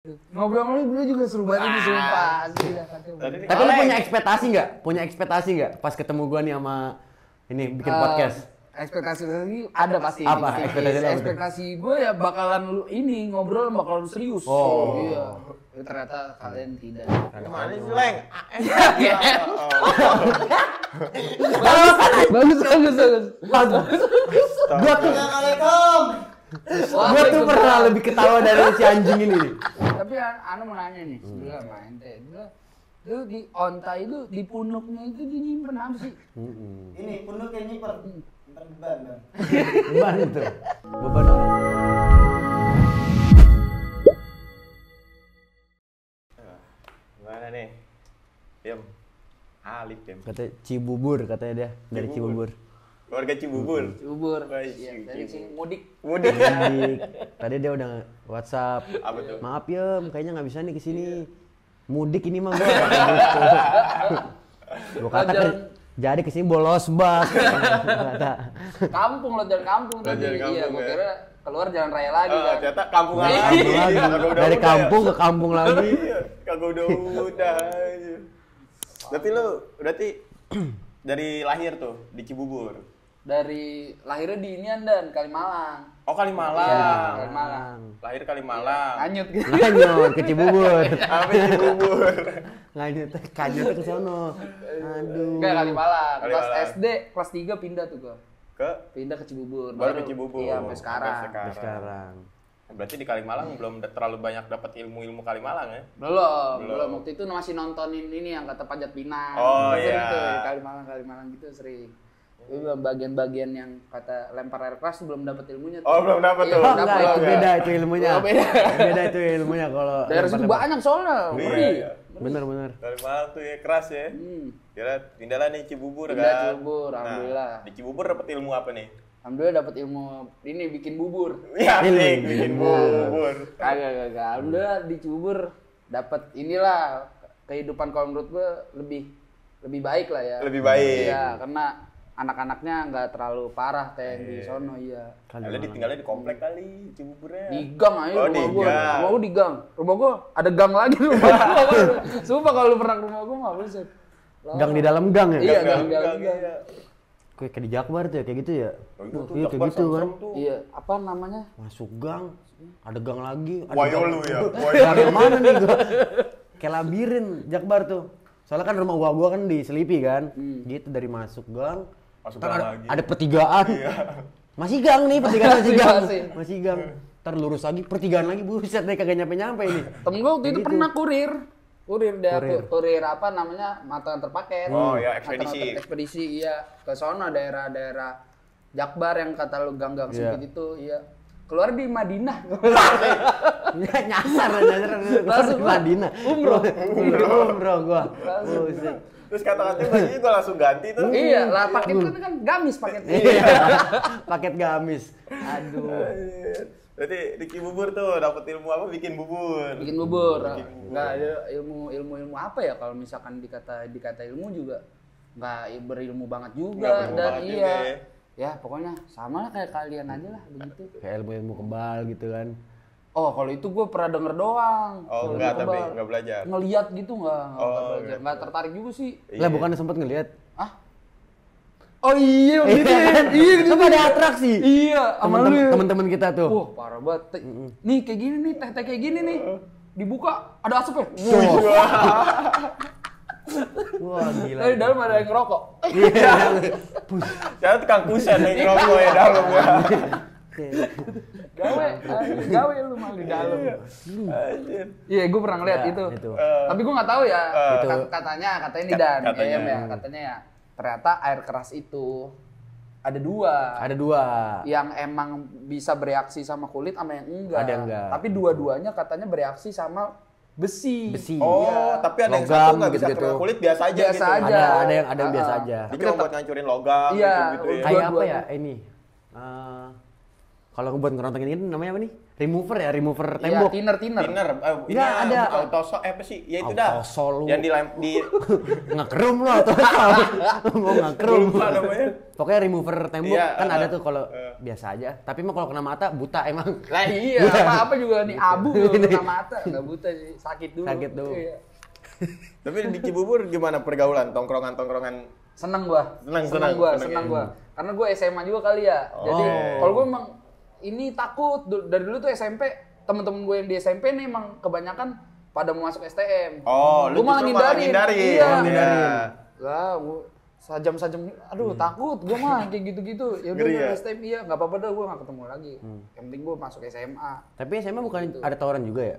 Ngobrol-ngobrol dulu juga seru banget nih sumpah. Tapi lu punya ekspektasi nggak? Punya ekspektasi nggak pas ketemu gua nih sama ini bikin podcast? Ekspektasi lagi ada pasti. Apa? Ekspektasi gue ya bakalan lu ini ngobrol bakalan serius. Oh. Iya. Ternyata kalian tidak. Kemana sih, Leng? Bagus. Gua tuh pernah lebih ketawa dari si anjing ini nih. Tapi anu mau nanya nih, sebelum main teh. Lu di onta itu di punuknya itu dinyimpen apa sih? Ini punuk yang nyimpen. Ntar beban, Bang. Beban itu. Beban. Gimana nih? Diam. Alif Diam. Katanya Cibubur katanya dia dari Cibubur. Keluarga Cibubur. Cibubur. Baik, Iya, Cibubur. dari sini mudik. Mudik. Mudik. Tadi dia udah WhatsApp. Apa tuh? Maaf ya, kayaknya nggak bisa nih kesini. Mudik ini mah gua. Gua kata kan, jadi kesini bolos bas. Kata. Kampung lo jalan kampung Lo tadi. jalan kampung, Iya, gua ya. kira keluar jalan raya lagi kan. Ternyata kampung lagi. Kampung lagi. Kagak udah-udah Dari ya. kampung ke kampung lagi. Iya, kagak udah aja. Berarti dari lahir tuh di Cibubur. Dari lahirnya di Inian dan Kalimalang. Oh, Kalimalang. Iya, Kalimalang. Lahir Kalimalang. Anyut gitu. Nganyut ke Cibubur. Apa Cibubur? Kanyut ke sono. Aduh. Enggak Kalimalang. Kelas Kalimalang. SD, kelas 3 pindah tuh gua. Pindah ke Cibubur. Baru ke Cibubur. Iya, sampai sekarang. Sampai sekarang. Berarti di Kalimalang belum terlalu banyak dapat ilmu-ilmu Kalimalang ya? Belum. Waktu itu masih nontonin ini yang kata Panjat Pinang. Oh, Sering iya. tuh, Kalimalang gitu sering. Tapi belum bagian-bagian yang kata lempar air keras belum dapat ilmunya tuh. Oh, belum dapat Iya, tuh. Oh enggak, dapet. itu beda itu ilmunya. Oh, beda. Beda itu ilmunya kalau Daerah situ lempar-lempar. banyak soalnya. Iya, Ngeri. iya. Bener. Kalimalang tuh ya keras ya. Kira pindahlah nih Cibubur Pindah kan. Cibubur, alhamdulillah. Di Cibubur dapat ilmu apa nih? Alhamdulillah dapat ilmu ini bikin bubur. Ya, Ini. bikin bubur. Kagak. Alhamdulillah di Cibubur dapat inilah kehidupan kalau menurut gua lebih baik lah ya. Lebih baik. Iya, karena anak-anaknya nggak terlalu parah kayak di sono iya. Kalian ditinggalnya di komplek kali Cibuburnya. Di gang aja Oh, rumah di gua. gang. Rumah gua di gang. Rumah gua ada gang lagi rumah gua. Sumpah kalau lu pernah ke rumah gua enggak buset. Gang di dalam gang ya? Iya, Gang, gang. iya. Kayak di Jakbar tuh ya, kayak gitu ya? Oh, itu tuh Iya, kayak Jakbar gitu kan. serem tuh. Iya, apa namanya? Masuk gang, ada gang lagi. Ada Wayo gang. lu ya. Gang yang mana nih gua? Kayak labirin Jakbar tuh. Soalnya kan rumah gua kan di Selipi kan. Gitu dari masuk gang. Masuk Ntar gang ada, lagi. ada pertigaan. Iya. Masih gang nih, pertigaan masih gang. Masih. Masih gang. Ntar lurus lagi, pertigaan lagi. Buset deh, kagak nyampe-nyampe ini. Temen gua waktu itu Gitu. pernah kurir apa namanya mata terpaket. Oh, ya, ekspedisi. Antar ekspedisi iya ke sono daerah-daerah Jakbar yang kata lu gang-gang Iya. sempit itu iya. Keluar di Madinah. nyasar Langsung di gua Madinah. Umroh gua. Buset. Terus kata-katanya bajunya gue langsung ganti tuh. Iya, lah paket kan gamis paketnya. Iya. Paket gamis. Aduh. Berarti di Cibubur tuh dapat ilmu apa bikin bubur. Bikin bubur. Enggak ada ilmu apa ya kalau misalkan dikata ilmu juga enggak berilmu banget juga Nggak berilmu dan banget iya. juga ya. Ya, pokoknya sama lah kayak kalian aja lah begitu. Kayak ilmu kebal gitu kan. Oh, kalau itu gue pernah denger doang. Oh, Kalau enggak, itu tapi kebal. enggak belajar. Ngeliat gitu enggak belajar. gitu. Enggak tertarik juga sih. Iya. Lah bukannya sempet ngeliat? Ah? Oh iya, gitu. Iya, gitu. Kan ada atraksi. Iya, sama lu. ya. Temen-temen kita tuh. Wah, parah banget. Nih kayak gini nih, teh kayak gini nih. Dibuka ada asapnya. Wah gila. Dari dalam ada yang ngerokok. Iya. Jangan tukang kusen nih ngerokok ya dalam ya. Gawe lu malah di dalam. Anjir. Iya, gue pernah ngeliat Ya, itu. itu. Tapi gue nggak tahu ya. Itu. Katanya nih Dan, katanya. ya, katanya ya. Ternyata air keras itu ada dua. Ada dua. Yang emang bisa bereaksi sama kulit sama yang enggak. Ada yang enggak. Tapi dua-duanya katanya bereaksi sama besi. Besi. Oh, Iya. tapi ada yang Logam, satu nggak bisa gitu-gitu. kena kulit biasa aja Biasa gitu. aja. Ada yang biasa aja. Dia cuma buat ngancurin logam Iya, gitu ya. Kayak apa Dua-duanya. ya ini? Kalau buat ngerontongin ini namanya apa nih? remover Iya, tembok. thinner. Thinner, ini Nggak, ada. autosol apa sih? Ya itu dah. Autosol lu. Yang di Ngekerum lu atau mau ngekerum. lupa namanya. Pokoknya remover tembok Iya, kan ada tuh kalau biasa aja. Tapi mah kalau kena mata buta emang. Lah iya, apa juga nih abu kena mata, enggak buta sih, sakit dulu. Sakit dulu. Iya. Tapi di Cibubur gimana pergaulan tongkrongan? Seneng gua. Seneng gua. Karena gua SMA juga kali ya. Jadi kalau gua emang ini takut dari dulu tuh SMP, temen-temen gue yang di SMP nih emang kebanyakan pada mau masuk STM. Oh, lu gua malah justru malah ngindarin. ngindarin. Iya. Iya. Lah, gua sajam-sajam, aduh takut gua mah kayak gitu-gitu. Ya udah Ngeri ya? STM iya, enggak apa-apa dah gua enggak ketemu lagi. Yang penting gua masuk SMA. Tapi SMA bukan ada tawaran juga ya?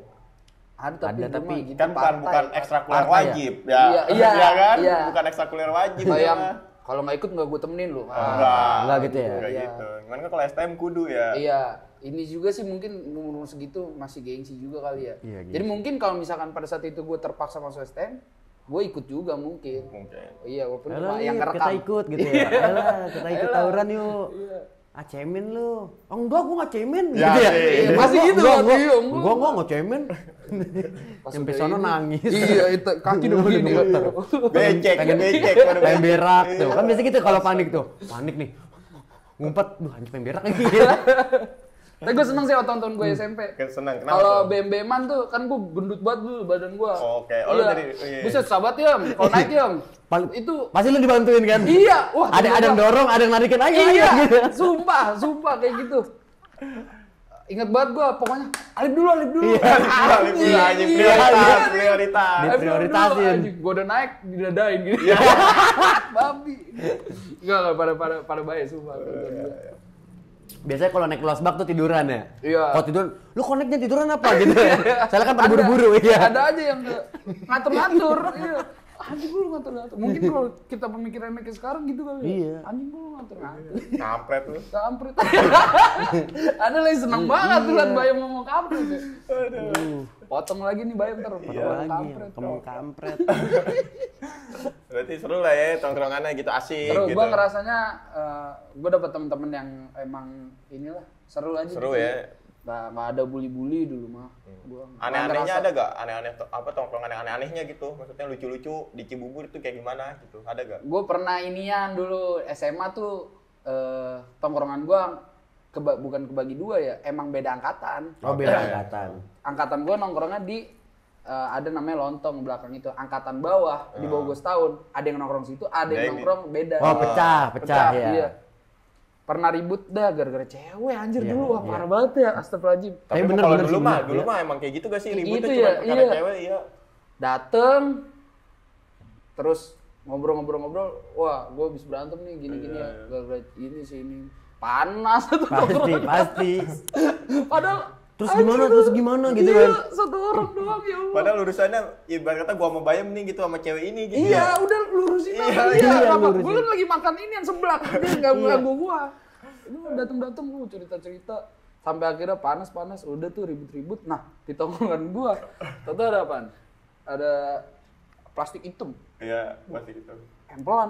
Ada Ada, gua tapi mah gitu, Kan bukan partai. ekstrakurikuler Partai ya? wajib ya. Iya, kan? iya. Bukan ekstrakurikuler wajib. Bayang ya. kalau nggak ikut nggak gue temenin lu. Enggak gitu ya? Enggak Iya. gitu. Cuman kan kalau STM kudu ya. Iya, ini juga sih mungkin umur segitu masih gengsi juga kali ya. Iya, gengsi. Jadi mungkin kalau misalkan pada saat itu gue terpaksa masuk STM, gue ikut juga mungkin. Iya, walaupun cuma yang kerekam. kita ikut gitu ya. Ayolah, kita ikut tawuran yuk. Ah cemen lu. Oh enggak, gua enggak cemen Ya, gitu ya. iya. Masih gitu, Enggak, iya, enggak. enggak cemen. Sampai sono nangis. Iya, itu kaki udah begini. Becek. Pengen berak tuh. Kan biasa gitu kalau panik tuh. Panik nih. Ngumpet, duh anjing pengen berak lagi. Tapi gue seneng sih waktu tahun gue SMP. Seneng, kenapa Kalau tuh? BM-BM-an tuh kan gue gendut banget dulu badan gue. Oke, oh, lu dari- iya. Buset, sahabat ya, kalau naik ya. Itu Pasti lu dibantuin kan? iya, wah Ada yang dorong, ada yang narikin aja iya, gitu. sumpah kayak gitu. Ingat banget gua, pokoknya alip dulu. Anjing prioritas. Diprioritasin. Gua udah naik, didadain gitu. Babi. Enggak pada baik sumpah. Biasanya kalau naik losbak tuh tiduran ya? Iya. Kalau tidur, lu koneknya tiduran apa gitu ya? Soalnya kan pada buru-buru ya. Ada aja yang ngatur-ngatur. Iya. Anjing lu ngatur-ngatur. Mungkin kalau kita pemikirannya kayak sekarang gitu kali. Iya. Anjing lu ngatur-ngatur. Kampret lu. Kampret. Ada lagi seneng banget tuh liat Bayam ngomong kampret ya. Potong lagi nih Bayam ntar. Potong lagi, ngomong kampret. Berarti seru lah ya tongkrongannya gitu asik Seru, gitu. gue ngerasanya gue dapet temen-temen yang emang inilah seru aja. Seru gitu. ya. Nggak ada bully-bully dulu mah. Gua nggak Aneh-anehnya ngerasa. ada gak? Aneh-aneh apa tongkrongan yang aneh-anehnya gitu? Maksudnya lucu-lucu di Cibubur itu kayak gimana gitu? Ada gak? Gue pernah inian dulu SMA tuh tongkrongan gue bukan kebagi dua ya, emang beda angkatan. Oh beda angkatan. Angkatan gue nongkrongnya di ada namanya lontong belakang itu, angkatan bawah di bawah gue setahun. Ada yang nongkrong situ, ada yang nongkrong beda. Oh pecah ya. Iya. Pernah ribut dah gara-gara cewek anjir Iya, dulu, wah parah banget ya, astagfirullahaladzim. Tapi bener, kalau bener dulu sih, mah, bener, dulu iya. mah emang kayak gitu gak sih? Kayak Ributnya gitu cuma ya, perkara iya. cewek, iya. Dateng, terus ngobrol-ngobrol, wah gue habis berantem nih gini-gini ya, gara-gara ini sih ini. Panas tuh Pasti. Padahal Terus gimana gitu iya, kan? satu orang doang ya Allah. Padahal urusannya ibarat kata gua sama Bayam nih gitu sama cewek ini gitu. Iya, udah lurusin aja. iya, Iya, lurusin. gue kan lagi makan ini yang sebelah, dia nggak ganggu gua. Itu datang-datang lu cerita-cerita sampai akhirnya panas-panas, udah tuh ribut-ribut. Nah, di tongkrongan gua, tahu ada apaan? Ada plastik hitam, Iya, pasti gitu. empelan.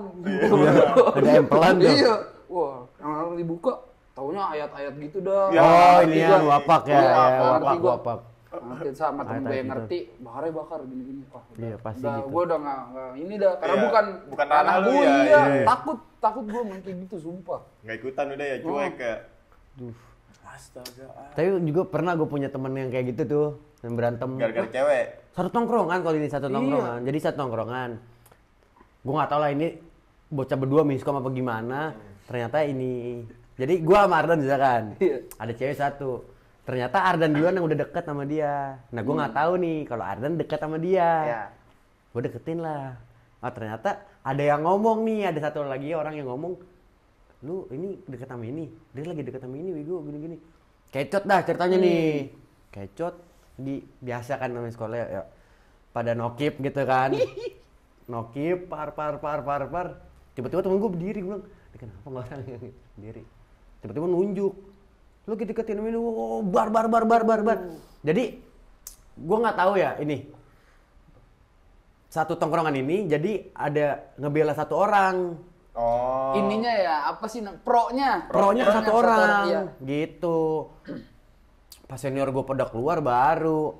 Ada empelan tuh. Iya. Wah, yang dibuka taunya ayat-ayat gitu dah. Ya, Oh Ngerti ini gua. yang wapak ya, Iya, ya, ngerti gua. wapak. Ngerti sama temen gue Ayat-ayat yang gitu. ngerti, bakar gini-gini. Wah, Iya, pasti udah, gitu. gue udah nggak ini dah, karena Iya, bukan ranah lu gua, ya, iya. iya. Takut gue main kayak gitu, sumpah. Nggak ikutan udah ya, cuek ya. Duh. Astaga. Tapi juga pernah gue punya temen yang kayak gitu tuh, yang berantem. Gara-gara cewek. Satu tongkrongan kalau ini satu Iya. tongkrongan. Jadi satu tongkrongan. Gue nggak tahu lah ini bocah berdua miskom apa gimana. Ternyata ini. Jadi gue sama Ardan misalkan. Iya. Ada cewek satu. Ternyata Ardan duluan yang udah deket sama dia. Nah gue nggak tahu nih kalau Ardan deket sama dia. Iya. Gue deketin lah. Ah ternyata ada yang ngomong nih, ada satu lagi orang yang ngomong, lu ini deket sama ini, dia lagi deket sama ini, bego gini-gini. Kecot dah ceritanya nih. Kecot biasa kan namanya sekolah ya. Pada nokip gitu kan. Nokip par. Tiba-tiba temen gue berdiri, gue bilang, "Ini kenapa nggak orang yang berdiri?" Tiba-tiba nunjuk. Lu deketin ini, oh, bar. Jadi gue nggak tahu ya ini. Satu tongkrongan ini jadi ada ngebela satu orang. Oh. Ininya ya, apa sih, pro-nya Pro-nya ke satu orang. Iya. Gitu. pas senior gue pada keluar baru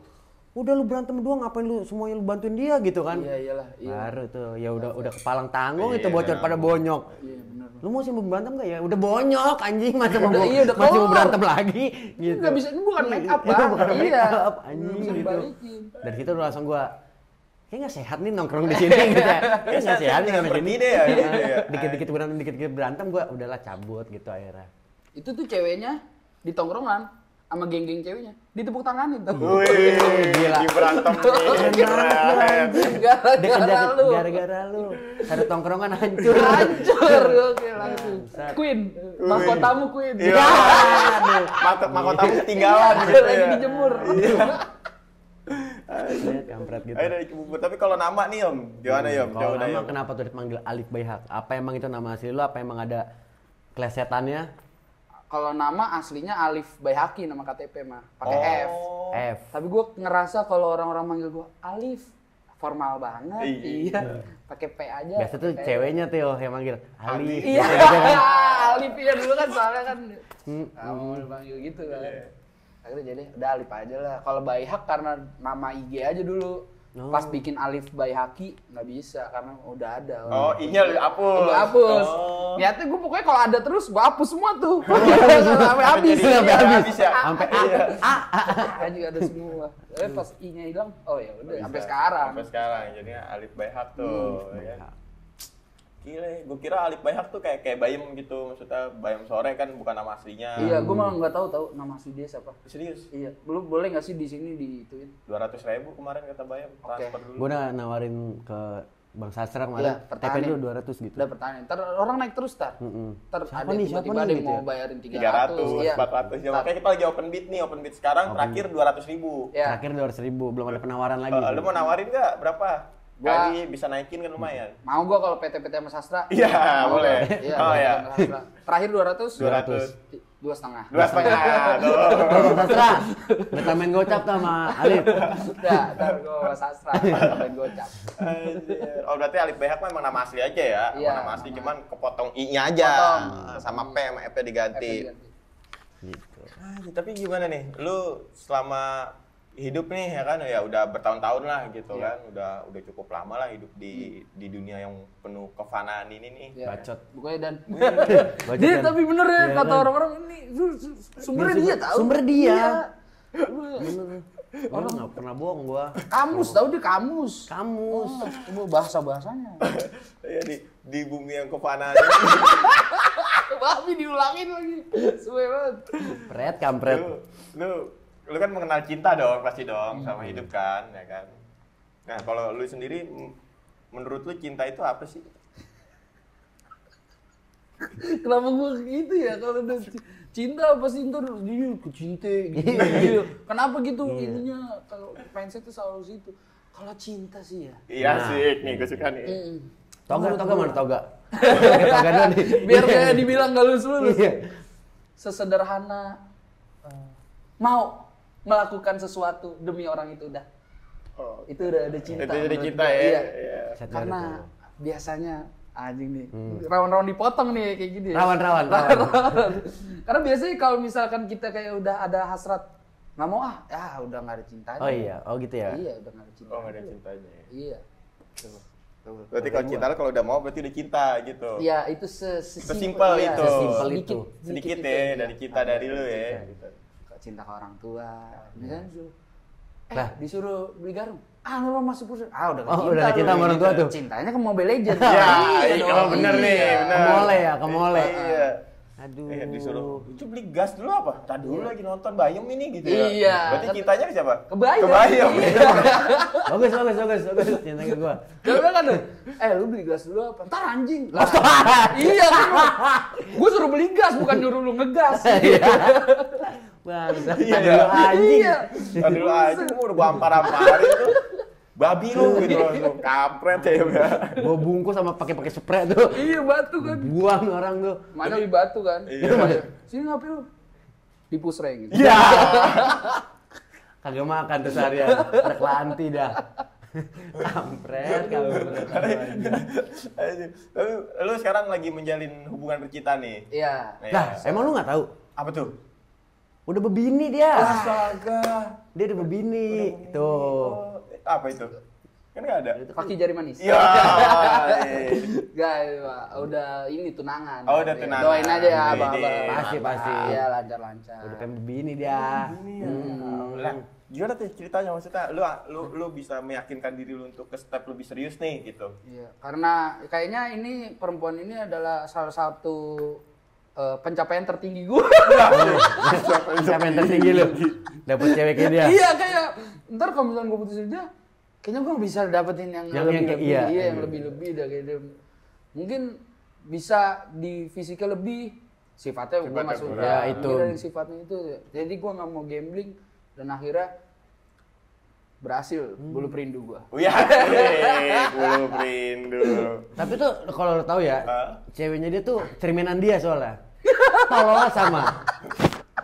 udah lu berantem doang ngapain lu semuanya lu bantuin dia gitu kan. Iya iyalah. Iya. Baru tuh ya udah kepalang tanggung Iya, itu bocor pada bonyok. Iya benar. Lu mau sih mau berantem gak ya? Udah bonyok anjing masa mau Iya, udah masih mau kelar. berantem lagi gitu. Nggak bisa, ini bukan make up, Itu Pak. bukan make Iya. up anjing Nggak bisa gitu. dibalikin. Dari situ udah langsung gua kayak nggak sehat nih nongkrong di sini gitu ya. Kayak nggak sehat nih nongkrong di Pergi sini. deh ya, gitu ya. Dikit-dikit berantem gua udahlah cabut gitu akhirnya. Itu tuh ceweknya di tongkrongan sama geng-geng ceweknya ditepuk tanganin tuh. Wih, Gila. di berantem nih. Keren. Gara-gara lu. Gara-gara lu. Satu tongkrongan hancur. Hancur oke langsung. Bangsat. Queen, mahkotamu Queen. Iya. Aduh. Mahkotamu ketinggalan Iya, gitu lagi ya. dijemur. Lihat kampret gitu. Ayo dari Cibubur. Tapi kalau nama nih Om, gimana ya Om? Kalau Coba dah, nama Om. kenapa tuh dipanggil Alif Bayhaq? Apa emang itu nama asli lu? Apa emang ada klesetannya? Kalau nama aslinya Alif Bayhaqi nama KTP mah, pakai F. Oh. F. Tapi gue ngerasa kalau orang-orang manggil gue Alif, formal banget. Iya. Pakai P aja. Biasa tuh pakai P. ceweknya tuh yang manggil Alif. Iya, Gitu kan. Alif ya dulu kan soalnya kan. Hmm, Kamu dipanggil gitu kan. Akhirnya jadi udah Alif aja lah. Kalau Bayhaq karena nama IG aja dulu. Oh. Pas bikin Alif Bayhaqi nggak bisa karena udah ada. Oh, I-nya lu hapus. Gue hapus. Oh. Niatnya gue pokoknya kalau ada terus gue hapus semua tuh. Sampai habis. jadi Iya. sampai habis ya? Sampai Juga ada semua. Tapi pas I-nya hilang, oh ya udah Bisa. sampai sekarang. Sampai sekarang. Jadinya Alif Bayhaq tuh. Ya. Gila, gue kira Alif Bayhaq tuh kayak Bayem gitu. Maksudnya Bayem Sore kan bukan nama aslinya. Iya, gue malah nggak tahu nama asli dia siapa. Serius? Iya, lu boleh nggak sih di sini diituin? 200.000 kemarin kata Bayem. Transfer dulu. Gue udah nawarin ke Bang Sastra Iya, kemarin, TP pertanyaan. dulu 200 gitu. Udah pertanyaan. Ntar orang naik terus tar. Ntar Siapa ada nih, tiba-tiba siapa ada nih yang gitu mau ya? bayarin 300, 300. Iya. 400. Ya, makanya kita lagi open bid nih. Open bid sekarang terakhir 200.000. Iya. Terakhir 200.000, belum ada penawaran lagi. Lu mau nawarin nggak berapa? Gua- Kali bisa naikin kan lumayan. Mau gua kalau PT-PT sama Sastra? Iya, Mau boleh. gua. Iya, Oh, PT iya. sama Sastra. Terakhir 200? 200. 2,5. 2,5. Tuh. Bang Sastra, kita main gocap tuh sama Alif. Udah, ntar gua sama Sastra. Main gocap. Anjir. Oh, berarti Alif Bayhaq memang nama asli aja ya? Iya, Nama asli nama- cuman kepotong I-nya aja. Potong. Sama P sama F-nya diganti. Gitu. Anjir, tapi gimana nih? Lu selama hidup nih ya kan ya udah bertahun-tahun lah gitu Iya. kan. Udah cukup lama lah hidup di dunia yang penuh kefanaan ini nih. Iya. Bacot. Bukannya dan Bacot dia kan? tapi bener ya Iya kata kan? orang-orang ini sumbernya dia tahu. Sumber dia. Iya. Orang nggak pernah bohong gua. Kamus tahu dia kamus. Kamus. Coba bahasa-bahasanya. Ya di bumi yang kefanaan ini. Babi diulangin lagi. Suwe banget. Kampret, kampret. Lu kan mengenal cinta dong pasti dong sama hidup kan ya kan. Nah, kalau lu sendiri menurut lu cinta itu apa sih? Kenapa gua gitu ya kalau udah cinta apa sih ntar dia kecinta gitu. Kenapa gitu ininya kalau mindset tuh selalu situ. Kalau cinta sih ya. Iya Nah. sih, nih gue suka nih. Toga mana toga? Toga dulu nih. Biar kayak dibilang gak lulus-lulus. Iya. Sesederhana mau melakukan sesuatu demi orang itu udah. Oh. Itu udah ada cinta. Itu jadi menurut cinta gua. ya. Iya. Iya. Karena biasanya anjing nih. Rawan-rawan dipotong nih kayak gini. Ya. Rawan. Karena biasanya kalau misalkan kita kayak udah ada hasrat nggak mau ya udah nggak ada cintanya. Oh iya, oh gitu ya. Iya udah nggak ada cinta. Oh, nggak ada cintanya. Ya. Iya. Tuh. Berarti kalau cinta kalau udah mau berarti udah cinta gitu. Iya itu Sesimpel iya, itu. Sesimpel sedikit, itu. Sedikit itu ya iya. dari cinta dari lu ya. Gitu. Cinta ke orang tua, misalnya disuruh, Lah. disuruh beli garam, lu masih pusing, udah Oh, udah gak cinta sama orang tua tuh. Cintanya ke Mobile Legends. Ya, Iya iya dong. bener nih, Iya. bener. Kemole ya, kemole. Iya. Aduh. Iya disuruh, itu beli gas dulu apa? Tadi dulu lagi nonton Bayem ini gitu ya. Iya. Berarti cintanya ke siapa? Ke Bayem. Bayem. Iya. Bagus. Cinta ke gua. Coba kan tuh, lu beli gas dulu apa? Ntar anjing. Lah, iya kan gue suruh beli gas bukan nyuruh lu ngegas. Bangsa. Iya, Aduh anjing. Iya. Tadi dulu aja gua udah gua ampar-amparin tuh. Babi lu gitu langsung kampret ya udah. Gua bungkus sama pakai spray tuh. Iya batu kan. Buang orang tuh. Mana di batu kan? Iya. Sini ngapain lu? Di pusreng gitu. Iya. Kagak makan tuh seharian. Ada kelanti dah. Kampret. Tapi lu sekarang lagi menjalin hubungan bercinta nih. Iya. Nah, Lah, ya. emang lu nggak tahu? Apa tuh? Udah bebini dia. Astaga. Dia udah bebini. Tuh. Apa itu? Kan nggak ada. Kaki jari manis. Ya. Guys, Pak, udah ini tunangan. Oh, udah tunangan. Doain aja ya, Ini, Abang. Pasti. Iya, lancar-lancar. Udah pengen bebini dia. Lah, gimana tuh ceritanya maksudnya? Lu bisa meyakinkan diri lu untuk ke step lebih serius nih gitu. Iya, karena kayaknya ini perempuan ini adalah salah satu pencapaian tertinggi gue. Siapa yang tertinggi lu? Dapet cewek kayak dia. Iya, kayak ntar kalau misalnya gue putusin dia, kayaknya gue nggak bisa dapetin yang lebih-lebih. iya. Yang lebih-lebih dah kayak dia. Mungkin bisa di fisiknya lebih, sifatnya gue nggak suka. Ya, itu. Dari sifatnya itu. Jadi gue nggak mau gambling dan akhirnya berhasil bulu perindu gue. Oh ya, belum rindu. Tapi tuh kalau lo tahu ya, Hah? ceweknya dia tuh cerminan dia soalnya. Tololnya sama.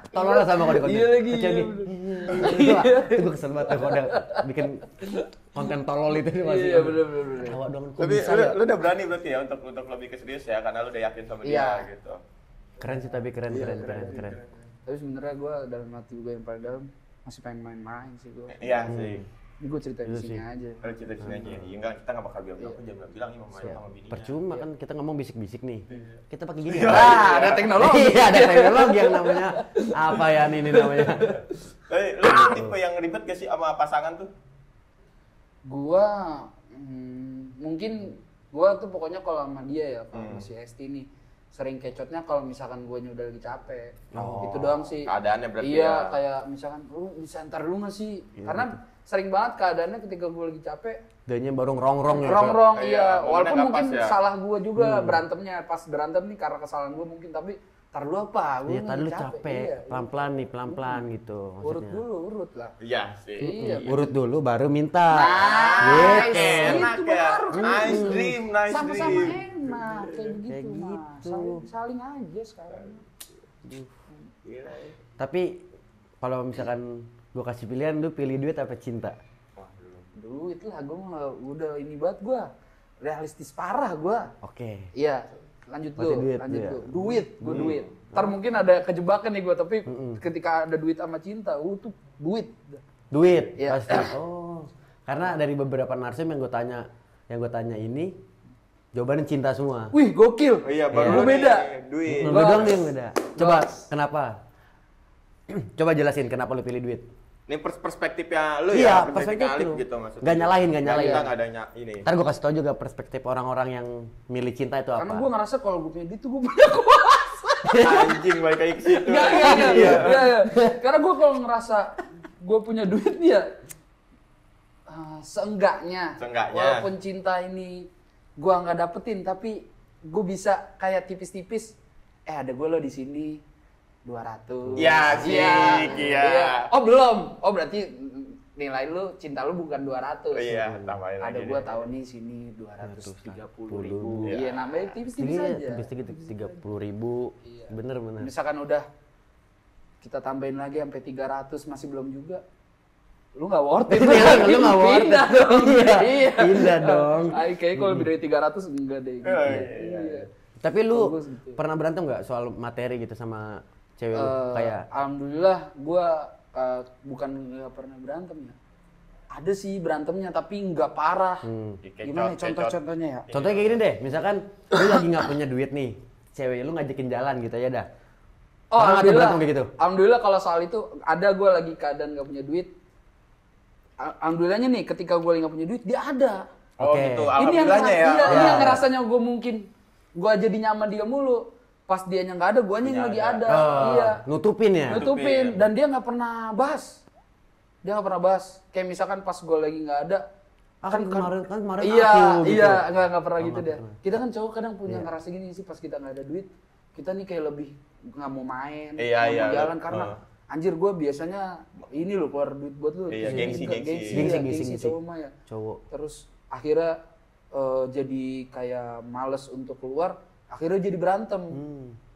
Tololnya sama kalau di konten. Iya lagi, Kecil iya, gitu. Itu gue kesel banget kalau udah bikin konten tolol itu dia masih. Iya, bener. Awak dong, kok Tapi bisa lu, ya? lu udah berani berarti ya untuk lebih ke serius ya karena lu udah yakin sama dia Iya. gitu. Keren sih tapi keren. Tapi sebenarnya gue dalam hati gue yang paling dalam masih pengen main-main sih gue. Iya sih. Ini gue cerita di Itu sini sih. aja. Kalau cerita di sini aja. Iya enggak, kita enggak bakal bilang aku jangan bilang ini mau main sama bininya. Percuma kan kita ngomong bisik-bisik nih. Kita pakai gini. Ah, ada teknologi. Iya, ada teknologi yang namanya apa ya ini namanya. Lu tipe yang ribet gak sih sama pasangan tuh? Gua mungkin gua tuh pokoknya kalau sama dia ya, kalau masih ST nih sering kecotnya kalau misalkan guanya udah lagi capek. Itu doang sih. Keadaannya berarti iya, ya. kayak misalkan lu bisa antar lu nggak sih? Karena sering banget keadaannya ketika gua lagi capek. Dianya baru ngerongrong ya. Rongrong Iya, iya, momennya walaupun nggak mungkin pas ya. salah gua juga berantemnya pas berantem nih karena kesalahan gua mungkin tapi tar dulu apa? Gua Iya, tadi lagi lu capek. Iya, Pelan-pelan nih, pelan-pelan gitu urut maksudnya. dulu, urut lah. Iya sih. Iya. Urut dulu baru minta. Nice. Gitu. Enak Itu ya. baru kan. Nice dream, nice Sama-sama dream. enak kayak begitu Kayak mah. gitu. Saling aja sekarang. Gila ya. Tapi kalau misalkan gua kasih pilihan lu pilih duit apa cinta? Duit lah, gue mah udah ini banget gue, realistis parah gue. Oke. Iya, lanjut Berarti lu, duit lanjut lu ya? lu. Duit, gue duit. Ntar mungkin ada kejebakan nih gue, tapi ketika ada duit sama cinta, tuh duit. Duit Iya. pasti. Oh. Karena dari beberapa narsum yang gue tanya ini jawabannya cinta semua. Wih, gokil. Oh iya, Lu baru beda. Duit. Lu doang nih yang beda. Coba kenapa? Coba jelasin kenapa lu pilih duit. Ini perspektifnya lu Iya, ya, perspektif Alif lu. gitu maksudnya. Nggak nyalahin. Kita nggak ada ini. Ntar gue kasih tau juga perspektif orang-orang yang milih cinta itu apa. Karena gue ngerasa kalau gue punya duit tuh gue punya kuasa. Anjing balik lagi ke situ. Iya. Karena gue kalau ngerasa gue punya duit nih ya, seenggaknya, walaupun cinta ini gue nggak dapetin, tapi gue bisa kayak tipis-tipis. Ada gue lo di sini 200. Ya, asik, iya. Oh belum. Oh berarti nilai lu cinta lu bukan 200. Iya, tambahin lagi. Ada gue tahu nih sini 230.000. Iya. Iya, namanya tipis-tipis aja. Tipis gitu 30.000. Iya. Bener. Misalkan udah kita tambahin lagi sampai 300 masih belum juga. Lu nggak worth it. Lu nggak worth it. Pindah dong. Iya, pindah dong. Kayaknya kalau lebih dari 300 enggak deh. Gitu. Iya. Tapi lu Bagus gitu. pernah berantem nggak soal materi gitu sama cewek lu? Kayak Alhamdulillah gue bukan nggak pernah berantem ya. Ada sih berantemnya tapi nggak parah. Gimana ya contoh-contohnya ya? contohnya kayak gini deh, misalkan lu lagi nggak punya duit nih, cewek lu ngajakin jalan gitu ya dah. Oh, Pernah nggak tuh alhamdulillah. berantem kayak gitu? Alhamdulillah kalau soal itu ada gue lagi keadaan nggak punya duit. Alhamdulillahnya nih ketika gue lagi nggak punya duit dia ada. Oh Oke. gitu, Ini yang alhamdulillahnya ya. iya, ini Iya. yang ngerasanya gue mungkin gue jadi nyaman dia mulu. Pas dianya nggak ada, guanya yang lagi ada. Oh, Iya. nutupin ya? Nutupin dan dia nggak pernah bahas. Dia nggak pernah bahas. Kayak misalkan pas gue lagi nggak ada. Kan kemarin Iya, aku gitu. iya, nggak pernah gitu nggak dia. pernah. Kita kan cowok kadang punya ngerasa gini sih pas kita nggak ada duit, kita nih kayak lebih nggak mau main, Iya, nggak iya. mau jalan karena anjir gue biasanya ini loh keluar duit buat lu. Iya, Terus gengsi. iya, cowok mah ya. Cowok. Terus akhirnya jadi kayak males untuk keluar, akhirnya jadi berantem.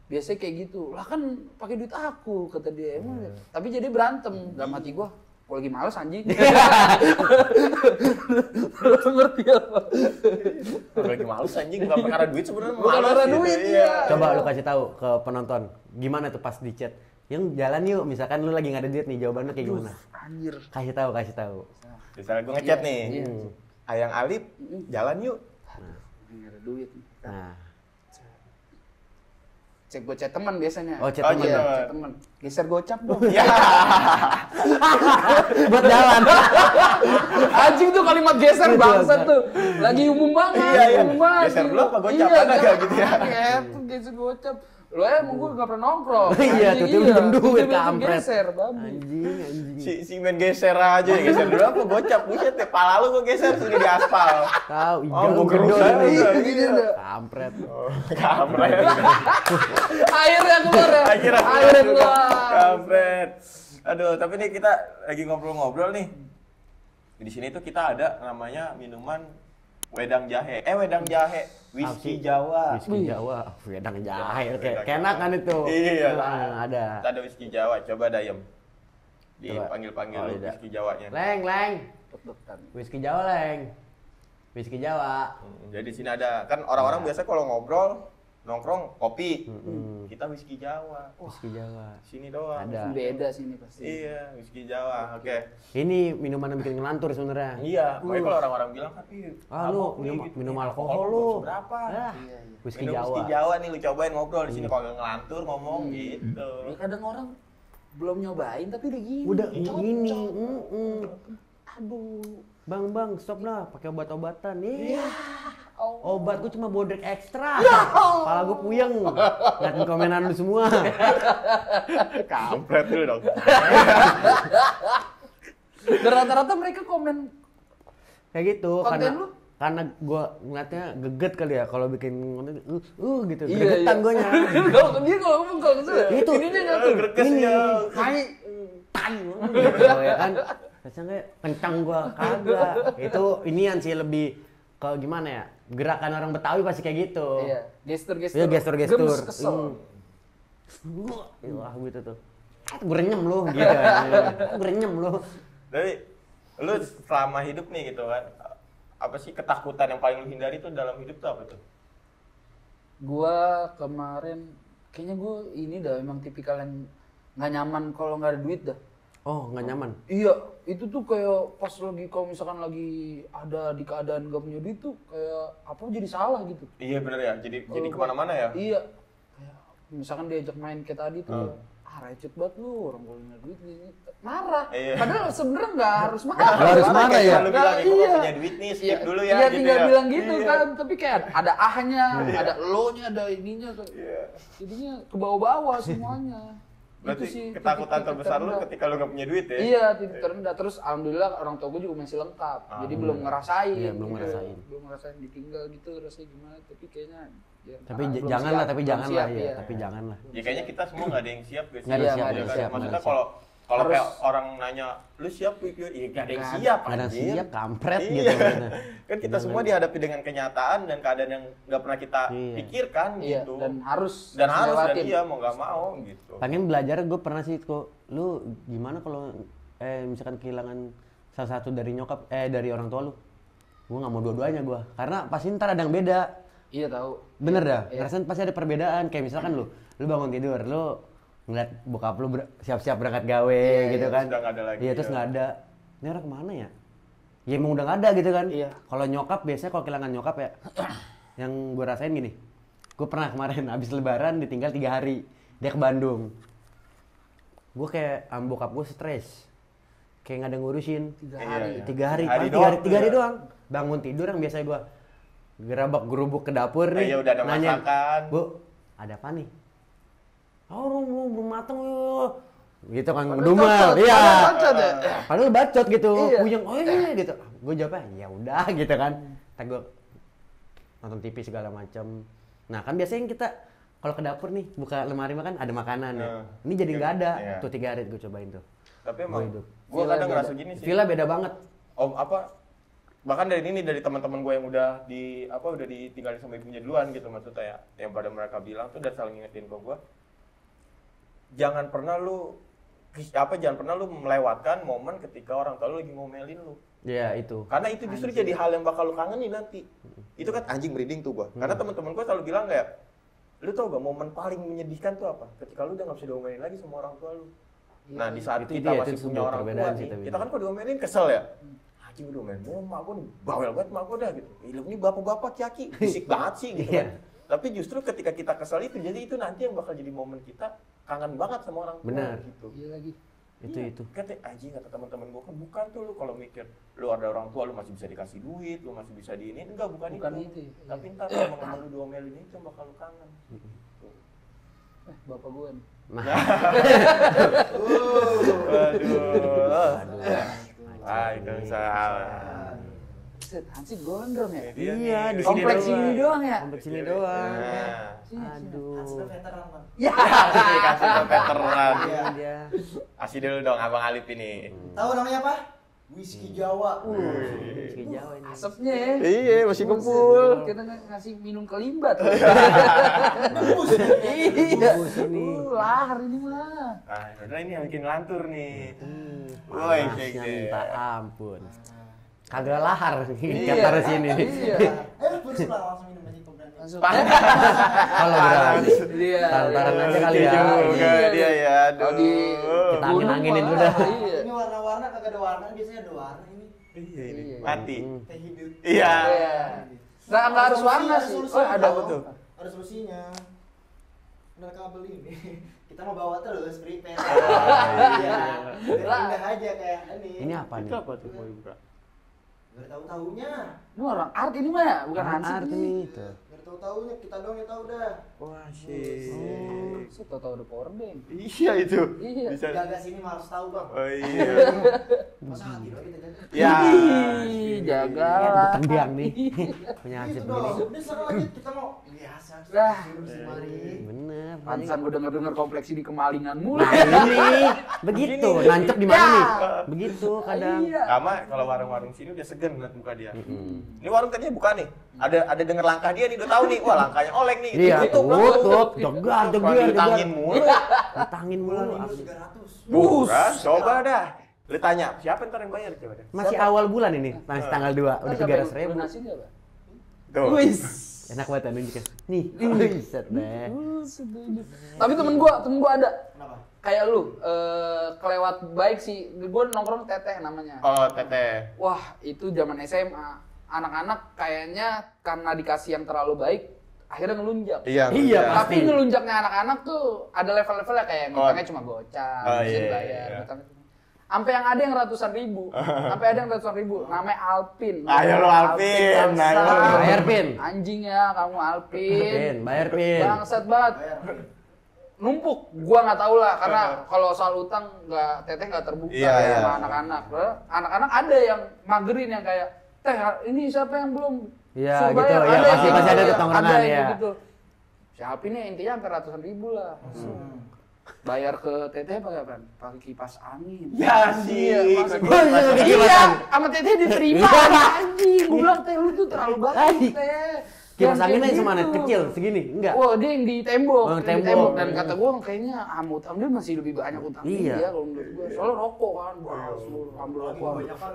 Biasanya kayak gitu. Lah kan pakai duit aku kata dia emang. Tapi jadi berantem dalam hati gua. Gua lagi males anjing. Lu ngerti apa? Lagi males anjing, nggak perkara duit sebenarnya Bukan males karena gitu, duit, iya. iya. Coba lu kasih tahu ke penonton, gimana tuh pas di chat? Yang jalan yuk, misalkan lu lagi nggak ada duit nih, jawaban lu kayak gimana? Anjir. Kasih tahu. Misalnya gue ngechat nih, Iya. Ayang Alip, jalan yuk. Nggak ada duit. Nah, Cek gocap teman biasanya. Oh, chat Oh, teman. iya. Cek teman. Geser gocap dong. Ya, Buat jalan. Anjing tuh kalimat geser Itu, bangsa Kak. tuh. Lagi umum banget. Iya, iya. Umum banget. Geser dulu apa gocap? Iya, Ada nggak gitu ya? Gitu, geser gocap. Lo emang gue gak pernah nongkrong. Iya, Anjing, tuh pinjem duit, tiba-tiba kampret. Geser, babi. Anjing. si main geser aja ya, geser dulu apa gocap, buset ya, pala lu gue geser sini di aspal. Tahu, Oh, gue gerus gedor aja. nih. Iya, iya. Kampret. Kampret. Airnya keluar ya. Airnya keluar. Kampret. Aduh, tapi nih kita lagi ngobrol-ngobrol nih. Di sini tuh kita ada namanya minuman wedang jahe. Wedang jahe, whisky Jawa. Whisky Jawa, wedang jahe, Wedang kayak enak kan itu. Iya. Nah, ada. Kita ada whisky Jawa, coba Dayem. Dipanggil-panggil Oh, lu iya. whisky Jawanya. Leng. Deg-degan. Whisky Jawa, Leng. Whisky Jawa. Jadi di sini ada, kan orang-orang biasa kalau ngobrol nongkrong kopi. Kita whisky Jawa. Whisky Jawa. Sini doang. Ada. Beda sih ini pasti. Iya, whisky Jawa. Oke. Ini minuman yang bikin ngelantur sebenarnya. Iya, makanya kalau orang-orang bilang kan, Lu minum alkohol lu. Berapa? Ah, Iya, iya. whisky Minum Jawa. whisky Jawa nih, lu cobain ngobrol di sini kalau nggak ngelantur ngomong gitu. Ya, kadang orang belum nyobain tapi udah gini. Udah Cocok. gini. Aduh. Bang, stop lah pakai obat-obatan. Iya. Oh. Obat gua cuma bodrek ekstra. Kepala gua puyeng. Liatin komenan lu semua. Kampret dulu dong. Dan rata-rata mereka komen Kayak gitu Konten lu? karena gua ngeliatnya geget kali ya kalau bikin konten gitu. Iya, Gregetan iya. guanya. kalau dia kalau ngomong kalau kesel Itu. ininya ngatur. Gregesnya. Hai. Gitu ya kan. Rasanya kayak kencang gua kagak. Itu inian sih lebih ke gimana ya? Gerakan orang Betawi pasti kayak gitu. Iya, gestur-gestur. Iya, gestur-gestur. Gemes kesel. Wah, gitu tuh. Gue renyem lu gitu. Gue renyem lu. Jadi lu selama hidup nih gitu kan, apa sih ketakutan yang paling lu hindari tuh dalam hidup tuh apa tuh? Gua kemarin kayaknya gua ini dah emang tipikal yang nggak nyaman kalau nggak ada duit dah. Oh, nggak nyaman. Iya, itu tuh kayak pas lagi kalau misalkan lagi ada di keadaan gak punya duit tuh kayak apa jadi salah gitu. Iya bener ya, jadi Kalau kemana-mana ya. Iya. Kayak misalkan diajak main kayak tadi tuh, recet banget lu orang kalau punya duit ini. Marah. Iya. Padahal sebenarnya nggak harus marah. Nggak harus marah Kayak ya? lu bilang, Nggak, ibu iya. punya duit nih, skip dulu ya. Iya, gitu tinggal ya. bilang gitu Iya. kan. Tapi kayak ada ahnya, ada lo-nya, ada ininya. Iya. Jadinya ke bawah-bawah semuanya. Berarti Itu sih ketakutan titik terbesar lu terendah. ketika lu gak punya duit ya? Iya, titik terendah. Terus alhamdulillah orang tua gue juga masih lengkap. Jadi belum ngerasain. Iya, belum gitu. ngerasain. Belum ngerasain ditinggal gitu rasanya gimana. Tapi kayaknya ya, Tapi belum jangan lah, siap. tapi Belum jangan siap, lah ya. iya. Tapi jangan lah. Ya kayaknya kita semua gak ada yang siap guys. Nggak ada yang siap, Iya nggak ada kan? yang siap, Maksudnya nggak ada kalau kalau Harus- kayak orang nanya, lu siap Wikyo? Iya gak ada yang siap. Nggak ada yang anjir. siap, kampret Iya. gitu. Kan kita semua dihadapi dengan kenyataan dan keadaan yang gak pernah kita Iya. pikirkan Iya, gitu. dan harus Dan harus dan lewatin. iya mau gak mau gitu. Pengen belajar, gue pernah sih kok. Lu gimana kalau misalkan kehilangan salah satu dari nyokap dari orang tua lu? Gue nggak mau dua-duanya gue, karena pasti ntar ada yang beda. Iya tahu. Bener dah, Iya. rasanya pasti ada perbedaan. Kayak misalkan lu bangun tidur, lu ngeliat bokap lu siap-siap berangkat gawe gitu iya, kan. terus udah nggak ada lagi, Iya, terus iya. nggak ada. Ini orang kemana ya? Ya emang udah nggak ada gitu kan. Iya. Kalau nyokap biasanya kalau kehilangan nyokap ya, yang gue rasain gini. Gue pernah kemarin habis lebaran ditinggal 3 hari. Dia ke Bandung. Gue kayak bokap gue stres. Kayak nggak ada ngurusin. 3 Iya, hari. iya. 3 hari, Hari paling doang 3 hari tuh ya. doang. Bangun tidur yang biasa gue gerabak gerubuk ke dapur nih. Iya, udah ada nanyain, masakan. Bu, ada apa nih? Oh, belum mateng yuk. Gitu kan ngedumel. bacot, Iya. padahal bacot ya. Padahal bacot gitu. Iya. Puyeng, oh iya gitu. Gue jawabnya, ya udah gitu kan. Ntar gue nonton TV segala macam. Nah, kan biasanya kita kalau ke dapur nih, buka lemari makan ada makanan ya. Nah, Ini jadi nggak ada. iya. Tuh 3 hari gue cobain tuh. Tapi emang hidup. gue Villa kadang beda. ngerasa gini sih. Villa beda banget. Om apa? Bahkan dari teman-teman gue yang udah udah ditinggalin sama ibunya duluan gitu maksudnya ya. Yang pada mereka bilang tuh dan saling ngingetin ke gue. Jangan pernah lu melewatkan momen ketika orang tua lu lagi ngomelin lu. Iya, itu. Karena itu justru jadi hal yang bakal lu kangenin nanti. Itu kan anjing merinding tuh gua. Karena teman-teman gua selalu bilang kayak Lu tau gak momen paling menyedihkan tuh apa? Ketika lu udah gak bisa diomelin lagi sama orang tua lu. Nah di saat Itu kita dia, masih itu punya sebuah orang tua perbedaan sih, nih, tapi. kita kan kalau diomelin kesel ya. Anjing udah diomelin, mak gue bawel banget mak gue dah gitu. Hidup ini bapak-bapak ki bisik banget sih gitu kan. Tapi justru ketika kita kesel itu, jadi itu nanti yang bakal jadi momen kita kangen banget sama orang tua. Benar. Gitu. Iya lagi. Itu. Kata anjing kata teman-teman gue kan bukan tuh lu kalau mikir lu ada orang tua lu masih bisa dikasih duit, lu masih bisa di ini enggak bukan Bukan itu. itu, iya. Tapi ntar sama lu diomelin itu yang bakal lu kangen. Bapak gue nih. Nah, Waduh. Waalaikumsalam. Set, Hansip gondrong ya? iya di sini Kompleks ini doang ya? Kompleks sini doang. Nah, Aduh. Hasil veteran Bang. Ya. kasih ke veteran. Iya dia. Kasih dulu dong Abang Alip ini. Tahu namanya apa? Whisky Jawa. Whisky Jawa ini. Asapnya ya. Iya, masih kumpul. Kita ngasih minum kelimbat. Bungkus. Iya. Bungkus ini. Lahar ini mah. Nah, udah ini yang bikin lantur nih. Woi, Panasnya cek minta deh. ampun. Kagak lahar Iya. kata sini. Iya. Terus lah langsung minum aja pemberani. Langsung. Kalau berani. Iya. Taruh-taruh aja kali ya. Juga Iya. dia ya. Kalau di Kita gunung angin-anginin mah, dulu dah. Iya. Ini warna-warna kagak ada warna, biasanya ada warna ini. Iya ini. Iya. Mati. Teh hidup. Iya. Iya. Nggak harus warna sih. Solusi. Oh, ada apa tuh? Ada solusinya. Ada kabel ini. Kita mau bawa terus prepare. Iya. Pindah aja kayak ini. Ini apa nih? Itu apa tuh mau buka? Gak tahu-tahunya. Ini orang art ini mah ya, bukan Hansip Art ini. nih itu. Gak tahu-tahunya, kita doang yang tahu dah. Wah, shit. Saya tau ada power bank. Iya itu. Iya. Bisa. Jaga sini mah harus tahu bang. Oh iya. Masa hati lo kita jaga. Ya. Ih, jaga. Tendiang nih. Punya Gitu Hansip dong. gini. Ini sekarang aja kita mau biasa. Lah. Duduk semari. Bener. Pantesan gue denger kompleksi di kemalingan mulu. Nah ini begitu, nancep di mana nih? Begitu kadang. Iya. Sama kalau warung-warung sini udah segan ngeliat muka dia. Ini warung tadinya buka nih. Ada denger langkah dia nih, udah tahu nih. Wah, langkahnya oleng nih. Iya, tutup, Jegar, jegar, ditangin mulu. Ditangin mulu. Ini 300. Bus. Kan, coba dah. Lu tanya, siapa ntar yang bayar coba deh. Masih awal bulan ini, masih tanggal 2, udah 300.000. Lunasinya apa? Tuh. Wis. Enak banget ya nunjukin. Nih, set deh. Tapi temen gua ada Kenapa? kayak lu kelewat baik sih. Gua nongkrong teteh namanya. Oh, teteh. Wah, itu zaman SMA. Anak-anak kayaknya karena dikasih yang terlalu baik, akhirnya ngelunjak. Iya. Iya, bener. Tapi ngelunjaknya anak-anak tuh ada level-levelnya kayak ngutangnya cuma gocap, Oh, bisa iya, dibayar, iya. ngutangnya cuma. Sampai yang ada yang ratusan ribu. Sampai ada yang ratusan ribu. Namanya Alpin. Ayo lo, Alpin. bangsat. Ayo lo. Bayar, Pin. Anjing ya kamu Alpin. Pin, bayar Pin. Bangsat banget. Numpuk, gua nggak tahu lah karena kalau soal utang teteh nggak terbuka Iya, ya iya. sama anak-anak. Anak-anak ada yang magerin yang kayak teh ini siapa yang belum Iya, suruh gitu. bayar?" Iya, yang pasti ada gitu. tuh tongkrongan, Ada yang ya. gitu. Siapa ini intinya sampai ratusan ribu lah. Bayar ke teteh pakai apa? Pakai kipas angin. Ya sih. maksud gua gua, juga iya, sama teteh diterima anjing. Gua bilang teh lu tuh terlalu banget Anjing. teh. Kipas Yang anginnya kayak yang mana? gitu. Kecil, segini? Enggak. Wah, dia yang di tembok, Oh, yang di tembok. tembok. Dan kata gua kayaknya utang dia masih lebih banyak utang Iya. dia kalau menurut gua. Soalnya rokok kan, wah, seluruh ambil Lagi rokok. kebanyakan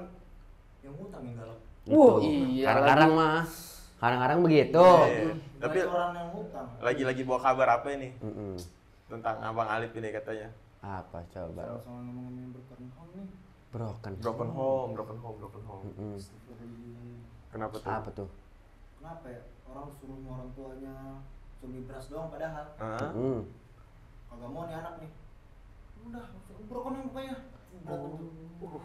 yang hutang yang galak. Wah, iya. Kadang-kadang mah. Kadang-kadang begitu. Iya. Tapi orang yang hutang. lagi bawa kabar apa ini? Mm-mm. Tentang Abang Alip ini katanya. Apa coba? Sama ngomongin broken home nih. Broken. Broken home, broken home, broken home. Mm-mm. Kenapa tuh? Apa tuh? Kenapa ya? Orang suruh sama orang tuanya suruh beli beras doang padahal Hah? Mm. kagak mau nih anak nih. Udah, broken home pokoknya. Berantem tuh.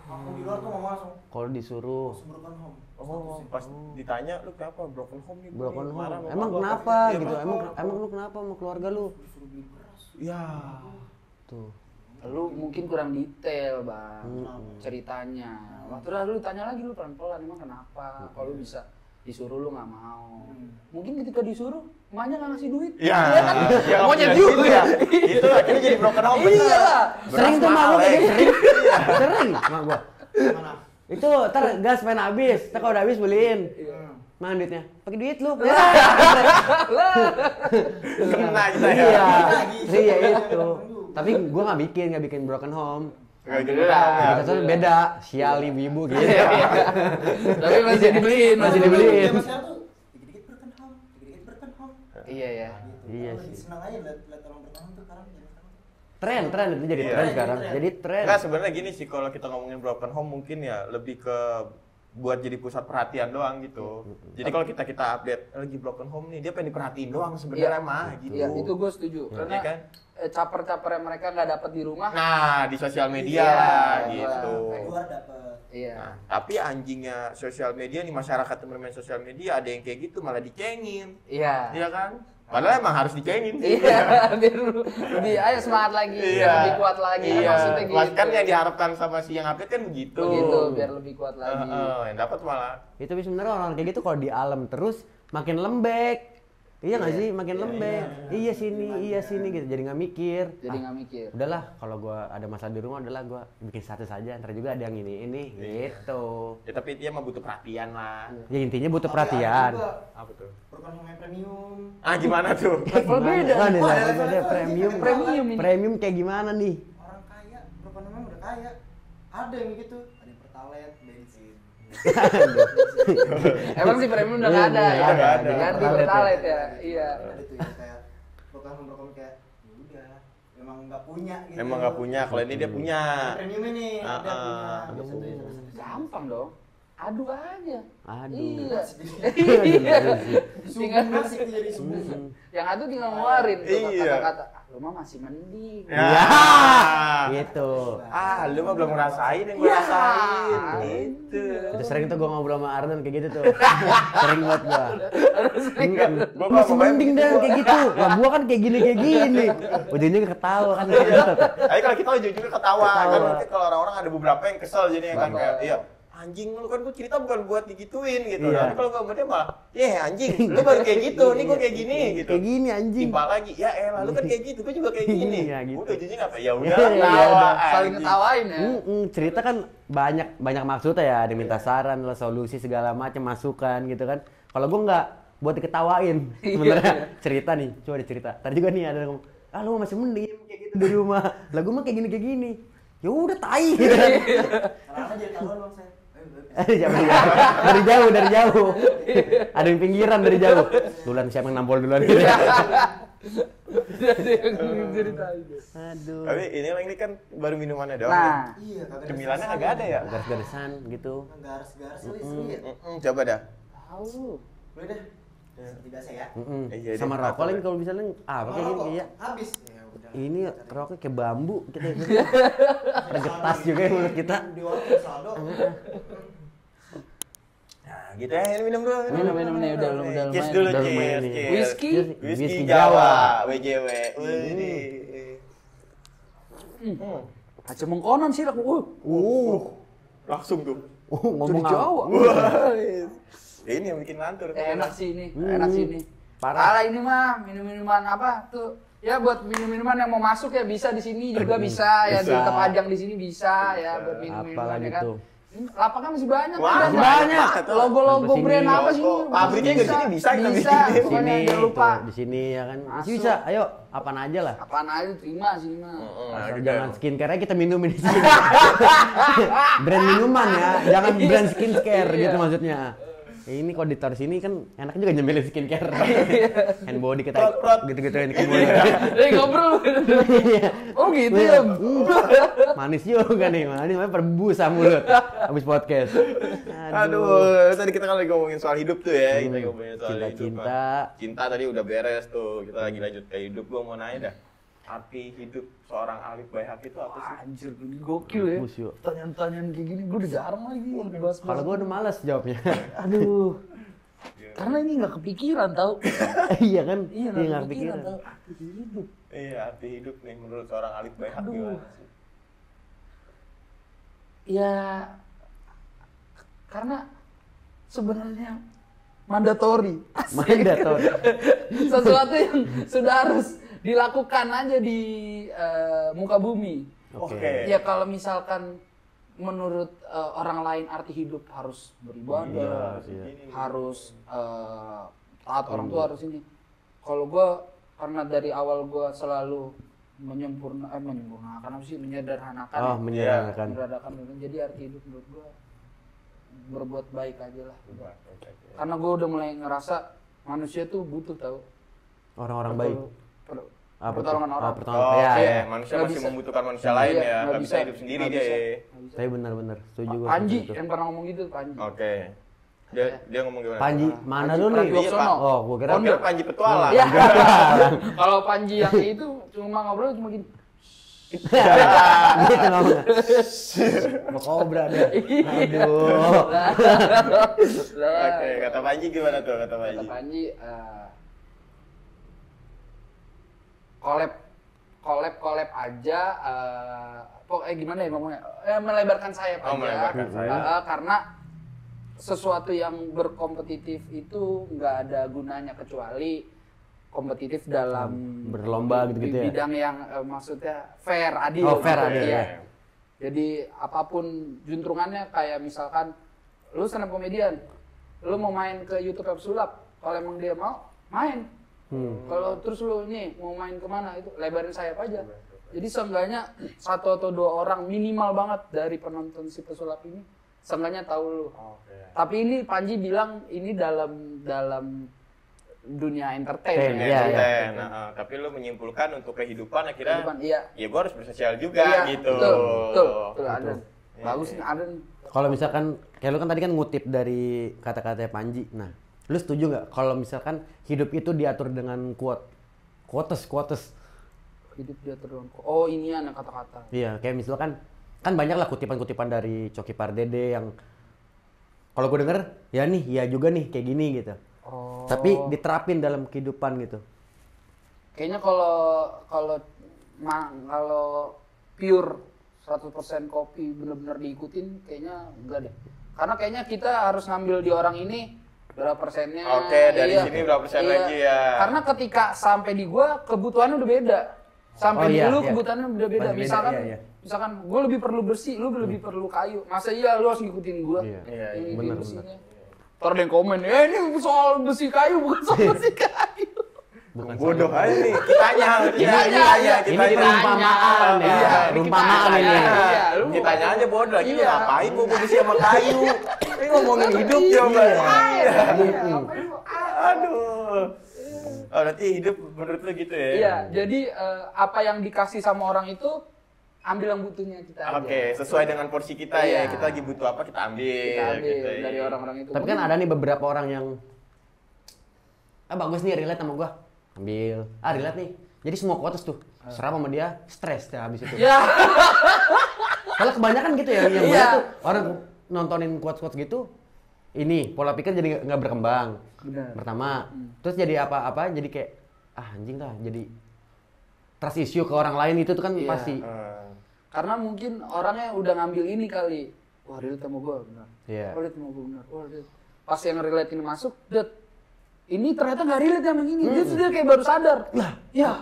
Aku di luar tuh ngomong langsung Kalau disuruh broken home. Oh, pas ditanya lu kenapa broken home nih? Bu?" broken home. Marah sama Emang gua, kenapa pasti. Iya, gitu? kenapa? Emang lu kenapa sama keluarga lu? Disuruh beli beras. Ya. Tuh. Lu mungkin kurang detail, Bang. Mm-mm. Ceritanya. Waktu lu tanya lagi lu pelan-pelan emang kenapa? Kalau lu bisa disuruh lu nggak mau. Mungkin ketika disuruh emaknya nggak ngasih duit. Iya, Iya kan? iya, Monyet iya, juga. iya. Itu akhirnya jadi broken home. bener. Iya. Sering tuh mahal, mak gua eh. kayak gitu, sering. Sering mak gua. Mana? Itu ntar gas pengen habis. Ntar kalau udah habis beliin. Mana duitnya? Pakai duit lu. Kena kita ya. Iya. Lagi. Iya itu. Tapi gua nggak bikin broken home. Gak gitu Alhamdulillah. ya. Kita tuh beda, sial ibu-ibu gitu. Tapi masih dibeliin, masih dibeliin. Zaman sekarang tuh dikit-dikit broken home, dikit-dikit broken home. Iya ya. Gitu. gitu. Iya Kalau lagi sih. senang aja lihat orang bertahan tuh sekarang zaman sekarang tuh. Tren itu jadi Iya. tren sekarang. Tren. Jadi tren. Enggak, sebenarnya gini sih, kalau kita ngomongin broken home mungkin ya lebih ke buat jadi pusat perhatian doang gitu. Jadi kalau kita update lagi broken home nih, dia pengen diperhatiin doang sebenarnya mah gitu. Iya, itu gue setuju. Karena Iya kan? caper-caper yang mereka nggak dapat di rumah. Nah, di sosial media Iya, gitu. Kayak luar dapet. Iya. Nah, tapi anjingnya sosial media nih, masyarakat yang bermain sosial media ada yang kayak gitu malah dicengin. Iya. Iya kan? Padahal emang harus dicengin. Iya, biar lu lebih ayo semangat lagi, biar lebih kuat lagi. Kan Iya. maksudnya gitu. Kan yang diharapkan sama si yang update kan begitu. Begitu, biar lebih kuat lagi. Yang dapat malah. Itu sebenarnya orang kayak gitu kalau di alam terus makin lembek. Iya nggak sih, makin lembek. Iya sini gitu, jadi nggak mikir. Jadi nggak mikir. Udahlah, kalau gua ada masalah di rumah, udahlah gua bikin status aja. Ntar juga ada yang ini gitu. Ya tapi dia mah butuh perhatian lah. Ya intinya butuh Tapi ada perhatian. juga Apa tuh? broken home yang premium. Ah, gimana tuh? Level beda. Wah, nih, Oh, level ada beda, premium. Premium ini. Premium kayak gimana nih? Orang kaya, broken home udah kaya. Ada yang gitu, ada yang pertalite, bensin. Emang sih premium udah nggak ada. Iya, nggak ada. Ganti Pertalite pertalite ya. Iya. Ada tuh yang kayak broken home kayak ya udah, emang nggak punya gitu. Emang nggak punya, kalau ini dia punya. Yang premium ini dia punya. Aduh. Gampang dong. Adu aja. Aduh. Iya. Iya. Tinggal Asik jadi sumber. yang adu tinggal ngeluarin tuh Iya. kata-kata. Ah, lu mah masih mending. Ya. Gitu. Ah, lu mah belum ngerasain yang gue Ya. rasain. Gitu. Itu sering tuh gua ngobrol sama Arden kayak gitu tuh. Sering banget gua. Gua Masih mau mending dan kayak gitu. Lah gua kan kayak gini. Ujungnya ketawa kan kayak gitu. Tapi kalau kita ujung-ujungnya ketawa. Ketawa. Kan mungkin kalau orang-orang ada beberapa yang kesel jadinya kan Betul. kayak, iya anjing lu kan gue cerita bukan buat digituin gitu. Iya. Tapi kalau gue dia malah, anjing, lu baru kayak gitu, nih gue kayak gini gitu. Kayak gini anjing. Timpal lagi, ya elah lu kan kayak gitu, gue juga kayak gini. Iya, gitu. Udah ujungnya apa? Ya udah Iya, ketawa. Saling anjing. ketawain ya. Cerita kan banyak maksudnya ya, ada minta saran lah, solusi segala macam, masukan gitu kan. Kalau gua nggak buat diketawain sebenarnya cerita nih, coba dicerita. Tadi juga nih ada yang ngomong, ah lu masih mending kayak gitu di rumah. Lah gua mah kayak gini. Ya udah tai gitu kan. Karena jadi tahu dong saya. dari jauh. Ada yang pinggiran dari jauh. Duluan siapa yang nampol duluan gitu. Jadi yang ceritain. Aduh. Tapi ini kan baru minumannya doang. Nah, Iya, kagak ada Cemilannya sisanya. kagak ada ya? Garis-garisan gitu. Garis-garis seru ya. Coba dah. tahu. Boleh deh. Seperti biasa ya. Iya, Sama dia rokok lagi apa, kalau misalnya kayak Rokok, gini ya. habis. Ya udah. Ini rokoknya kayak bambu gitu. Ada getas juga ya mulut kita. Di warung saldo. Nah, gitu ya, ini minum dulu. Minum nih udah lumayan. Cheers dulu, Udah cheers. lumayan nih. cheers. Whisky? Whisky Jawa, WJW. Wih. Aja mengkonon sih aku. Langsung tuh. Ngomong Jadi Jawa. Wah. Ini yang bikin lantur. Enak sih ini, enak sih ini. Parah. Parah ini mah minum-minuman apa tuh? Ya buat minum-minuman yang mau masuk ya bisa di sini juga bisa ya, di Bisa. Tepajang di sini bisa ya buat minum-minuman Apalagi ya kan. tuh. Ini lapangan masih banyak Wah, kan? masih banyak. Logo-logo Sini. brand apa sih? Logo. Pabriknya nggak di sini bisa kita bisa. bikin. Di Pokoknya sini, jangan lupa. tuh, di sini ya kan. Masuk. Bisa, ayo apaan aja lah. Apaan aja terima sini mah. Asal jangan skincare kita minumin di sini. Brand minuman ya, jangan brand skincare gitu maksudnya. Ini kalau ditaruh sini kan enak juga nyemilin skincare. Hand body kita gitu-gitu ini kan body. Ngobrol. Oh gitu ya. Manis juga nih, manis namanya perbusa mulut habis podcast. Aduh, tadi kita kan lagi ngomongin soal hidup tuh ya. Kita ngomongin soal hidup. Cinta-cinta. Cinta tadi udah beres tuh. Kita lagi lanjut ke hidup. Gua mau nanya dah. Arti hidup seorang Alif Baihaqi itu apa sih? Anjir, gokil ya. Bagus, yuk. Tanyaan-tanyaan kayak gini gue udah jarang lagi bahas. Kalau gue udah males jawabnya. Aduh. Karena ini nggak kepikiran tau. Iya kan? Iya nggak nggak kepikiran. kepikiran tau. Arti hidup. Iya, arti hidup nih menurut seorang Alif Baihaqi Aduh. gimana sih? Ya karena sebenarnya mandatory. Mandator. Sesuatu yang sudah harus dilakukan aja di muka bumi. Oke. Ya kalau misalkan menurut orang lain arti hidup harus beribadah, Iya. harus taat orang tua, harus ini. Kalau gue karena dari awal gue selalu menyempurnakan apa sih, menyederhanakan. Oh, menyederhanakan. Menyederhanakan. Jadi arti hidup menurut gue berbuat baik aja lah. Karena gue udah mulai ngerasa manusia tuh butuh tahu Orang-orang baik. Pertolongan orang. Pertolongan. Oh, Ya, iya, ya. manusia Nggak masih bisa. membutuhkan manusia lain Iya, ya, nggak nggak bisa hidup sendiri nggak dia. bisa. Ya. Tapi benar-benar setuju gua. Panji sama itu. yang pernah ngomong gitu, Panji. Oke. Dia ngomong gimana? Panji, mana Panji lu nih? Pragiwaksono. Oh, gua kira Kira Panji petualang. Iya. Kalau Panji yang itu cuma ngobrol cuma gini. gitu ngomong. Mau kobra dia. Aduh. Oke, kata Panji gimana tuh kata Panji? Kata Panji, collab aja, gimana ya ngomongnya? Melebarkan sayap Oh, aja. melebarkan sayap. Karena sesuatu yang berkompetitif itu nggak ada gunanya kecuali kompetitif dalam Berlomba gitu-gitu ya? bidang yang maksudnya fair, adil. Oh, fair, gitu. adil, Iya. ya. Jadi apapun juntrungannya, kayak misalkan lu stand up comedian, lu mau main ke YouTube Sulap, kalau emang dia mau main. Kalau terus lu nih mau main kemana, itu lebarin sayap aja. Jadi seenggaknya 1 atau 2 orang minimal banget dari penonton si pesulap ini seenggaknya tahu lu. Oke. Tapi ini Panji bilang ini dalam dunia entertain. Iya, iya. Nah, tapi lu menyimpulkan untuk kehidupan akhirnya Kehidupan, iya. ya gua harus bersosial juga Iya, gitu. Betul, ada. Iya, Bagus iya. nih, ada. Kalau misalkan kayak lu kan tadi kan ngutip dari kata-kata Panji. Nah, lu setuju nggak kalau misalkan hidup itu diatur dengan quotes? Hidup dia terus. Oh, ini anak kata-kata. Iya, kayak misalkan kan banyak lah kutipan-kutipan dari Coki Pardede yang kalau gue denger ya nih, ya juga nih kayak gini gitu. Oh. Tapi diterapin dalam kehidupan gitu. Kayaknya kalau pure 100% kopi benar-benar diikutin kayaknya enggak deh. Karena kayaknya kita harus ngambil di orang ini berapa persennya. Oke, dari sini berapa persen lagi ya. Karena ketika sampai di gua kebutuhannya udah beda. Sampai Oh, di iya, lu iya. kebutuhannya udah beda. Masih beda, Misalkan iya. misalkan gua lebih perlu bersih, lu lebih perlu kayu. Masa iya lu harus ngikutin gua? Iya. Iya, Ini benar, bersihnya. Ntar ada yang komen, ya ini soal besi kayu bukan soal besi kayu. Bukan Bodoh aja nih. Kitanya ini perumpamaan ya. Iya, Perumpamaan kita ini. tanya. Iya, lu Kitanya aja bodoh lagi Iya. ngapain gua bersih sama kayu. Ini ngomongin hidup coba. Aduh. Oh, berarti hidup menurut lu gitu ya? Iya, jadi apa yang dikasih sama orang itu ambil yang butuhnya kita aja. Oke, sesuai dengan porsi kita Iya. ya. Kita lagi butuh apa kita ambil. Kita ambil gitu ya. dari orang-orang itu. Tapi kan ada nih beberapa orang yang bagus nih relate sama gua. Ambil. Relate nih. Jadi semua quotes tuh serap sama dia, stres deh habis itu. Ya. Kalau kebanyakan gitu ya yang Iya. banyak tuh orang nontonin quotes-quotes gitu, ini pola pikir jadi nggak berkembang. Benar. Pertama, terus jadi apa-apa jadi kayak anjing lah, jadi trust issue ke orang lain itu tuh kan Iya. pasti. Karena mungkin orangnya udah ngambil ini kali. Wah, relate sama gua benar. Iya. Wah, relate sama gua benar. Wah, relate. Pas yang relate ini masuk, ini ternyata nggak relate sama ini. Dia kayak baru sadar. Lah, ya.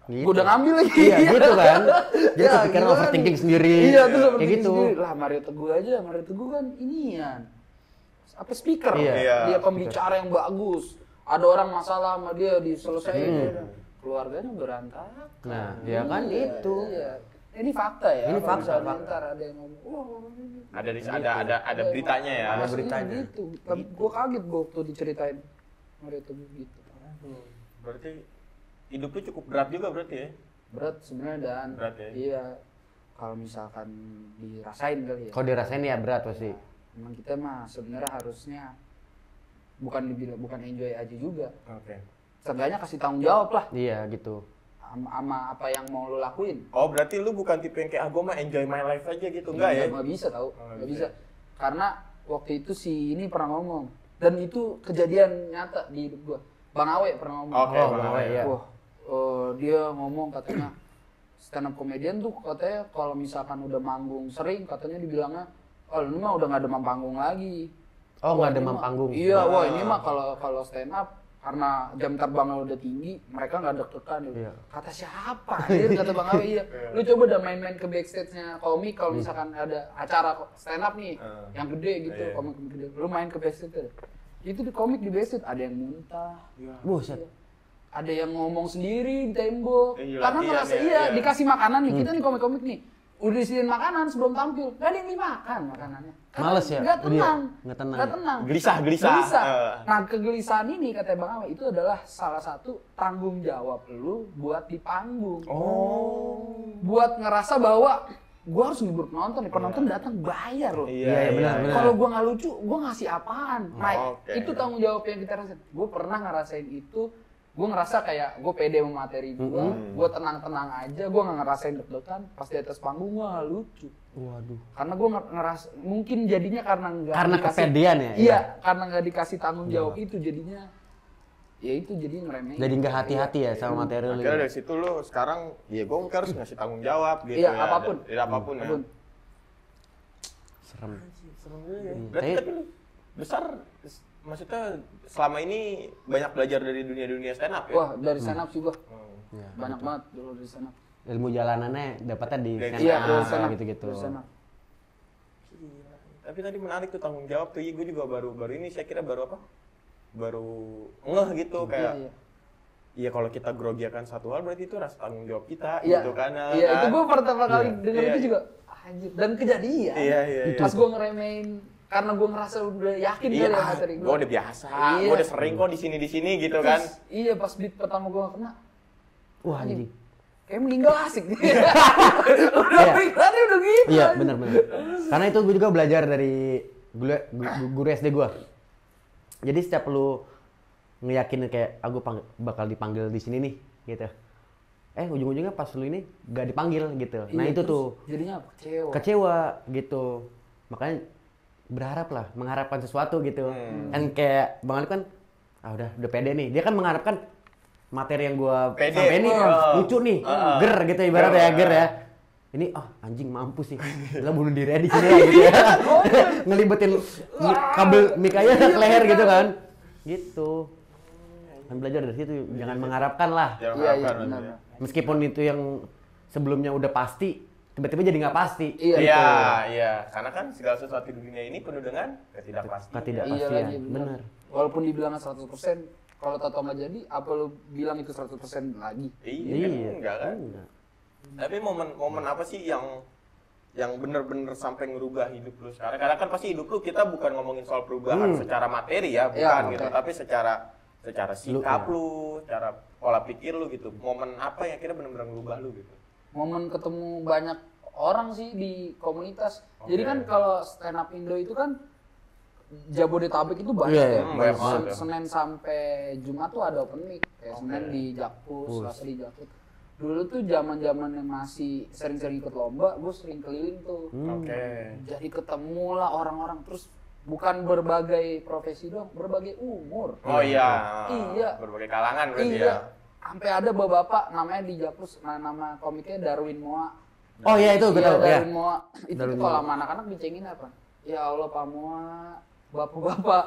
Gitu. Gua udah ngambil lagi. Iya, gitu kan. Jadi Ya, kepikiran gimana overthinking nih? sendiri. Iya, terus kayak overthinking gitu. sendiri. Lah, Mario Teguh aja. Mario Teguh kan inian. Apa speaker? Iya. Dia pembicara yang bagus. Ada orang masalah sama dia diselesaikan. Keluarganya berantakan. Nah, ya kan itu. Iya. Ini fakta ya. Ini Kalau fakta, misalnya fakta. ntar ada yang ngomong, wah, ini. Ada beritanya ya. Ada Aslinya beritanya. Gitu. Tapi gua kaget gua waktu diceritain Mario Teguh gitu. Berarti hidup lu cukup berat juga berarti ya? Berat sebenarnya dan Berat ya? iya. Kalau misalkan dirasain kali ya. Kalau dirasain ya berat pasti. Emang kita mah sebenarnya harusnya bukan enjoy aja juga. Oke. Seenggaknya kasih tanggung jawab lah Iya gitu. sama apa yang mau lo lakuin. Oh, berarti lu bukan tipe yang kayak gue mah enjoy my life aja gitu, enggak ya? Nggak bisa tau, Oh, nggak bisa. bisa. Karena waktu itu si ini pernah ngomong dan itu kejadian nyata di hidup gua. Bang Awe pernah ngomong. Oke, Oh, Bang Bang Awe. Awe, ya. Wah, dia ngomong katanya stand up comedian tuh katanya kalau misalkan udah manggung sering katanya dibilangnya, oh ini mah udah nggak demam panggung lagi. Oh, Wah, nggak ini demam mah- panggung. Iya, wah ini mah kalau stand up karena jam terbangnya udah tinggi, mereka nggak deg-degan. Iya. Kata siapa? Anjir, kata Bang Awe, iya. Lu coba udah main-main ke backstage-nya komik kalau misalkan ada acara stand up nih, yang gede gitu, Iya. komik gede. Lu main ke backstage tuh. Itu di komik di backstage ada yang muntah, Buset. ada yang ngomong sendiri di tembok. Iya, Karena latihan ngerasa ya, iya, iya. dikasih makanan nih. Kita nih komik-komik nih. Udah disediain makanan sebelum tampil. Gak ada yang dimakan makanannya. Males ya? Nggak tenang. Nggak tenang. Nggak tenang. Gelisah. Nah, kegelisahan ini kata Bang Awe itu adalah salah satu tanggung jawab lu buat di panggung. Buat ngerasa bahwa gua harus ngibur penonton nih. Penonton datang bayar loh. Iya, benar. Kalau gua nggak lucu, gua ngasih apaan? Nah, Oke. itu tanggung jawab yang kita rasain. Gua pernah ngerasain itu. Gue ngerasa kayak gue pede sama materi gue tenang-tenang aja, gue nggak ngerasain deg-degan. Pas di atas panggung gue nggak lucu. Waduh. Karena gue ngerasa mungkin jadinya karena kepedean ya? Iya, karena nggak dikasih tanggung jawab itu jadinya. Ya itu jadi ngeremehin. Jadi nggak hati-hati ya sama materi lu. Akhirnya dari situ lu sekarang, ya gue mungkin harus ngasih tanggung jawab gitu Iya, ya. apapun. Apapun ya. Serem. Serem juga ya. Berarti tapi lu besar, maksudnya selama ini banyak belajar dari dunia stand up ya? Wah, dari stand up sih gue. Ya. Banyak banget dulu dari stand up. Ilmu jalanannya dapatnya di Dari- stand Iya, up, dari stand up. gitu-gitu. Dari stand up. Gila. Tapi tadi menarik tuh tanggung jawab tuh, gue juga baru ini saya kira baru apa? Baru ngeh gitu kayak. Iya. Iya kalau kita grogi akan satu hal berarti itu rasa tanggung jawab kita Iya, gitu kan. iya itu gue pertama kali Iya. dengar Iya. itu juga anjir dan kejadian. Iya, iya, iya. Pas gue ngeremehin karena gue ngerasa udah yakin Iya, kali ya materi gue udah biasa, Iya. gue udah sering kok di sini gitu kan. Terus, iya pas beat pertama gue kena, Wah anjing. kayak meninggal asik. Udah Iya. pikirannya udah gitu. Iya benar. Karena itu gue juga belajar dari guru SD gue. Jadi setiap lu ngeyakinin kayak aku bakal dipanggil di sini nih gitu. Ujung-ujungnya pas lu ini gak dipanggil gitu. Nah Iya, itu terus tuh jadinya apa? kecewa gitu. Makanya berharap lah, mengharapkan sesuatu gitu. Kan kayak Bang Alif kan udah pede nih. Dia kan mengharapkan materi yang gua Pede. sampai ini lucu nih, ger gitu ibaratnya ya, ger ya. Ini anjing mampus sih. Gila bunuh diri aja di sini ya, gitu ya. Ngelibetin kabel mic aja ke leher gitu kan. Gitu. Kan belajar dari situ, jangan mengharapkan lah. Jangan Iya, harapkan benar. gitu ya. Meskipun itu yang sebelumnya udah pasti, tiba-tiba jadi nggak pasti. Iya. Iya, iya. Karena kan segala sesuatu di dunia ini penuh dengan ketidakpastian. Ketidakpastian. Iya lagi benar. Walaupun dibilang 100%, kalau tato nggak jadi, apa lu bilang itu 100% lagi? Iya, enggak kan? Enggak. Tapi momen apa sih yang bener-bener sampai ngerubah hidup lu sekarang? Karena kan pasti hidup lu kita bukan ngomongin soal perubahan secara materi ya, bukan Iya, gitu. oke. Tapi secara sikap ya. lu, cara pola pikir lu gitu. Momen apa yang kira bener-bener ngerubah lu gitu? Momen ketemu banyak orang sih di komunitas. Oke. Jadi kan kalau stand up Indo itu kan Jabodetabek itu banyak Iya, ya. iya, banyak banget ya. Senin sampai Jumat tuh ada open mic. Kayak Senin di Jakpus, Selasa di Jakpus. Dulu tuh zaman-zamannya masih sering-sering ikut lomba, gue sering keliling tuh. Oke. Jadi ketemu lah orang-orang, terus bukan berbagai profesi dong, berbagai umur. Oh iya. Iya. Berbagai kalangan berarti Iya. ya. Sampai ada bapak-bapak namanya di Jakpus, nama komiknya Darwin Moa. Oh iya itu gue Iya, tahu ya. Darwin Moa. Itu Darwin tuh kalau Moa. sama anak-anak dicengin apa? Ya Allah Pak Moa, bapak-bapak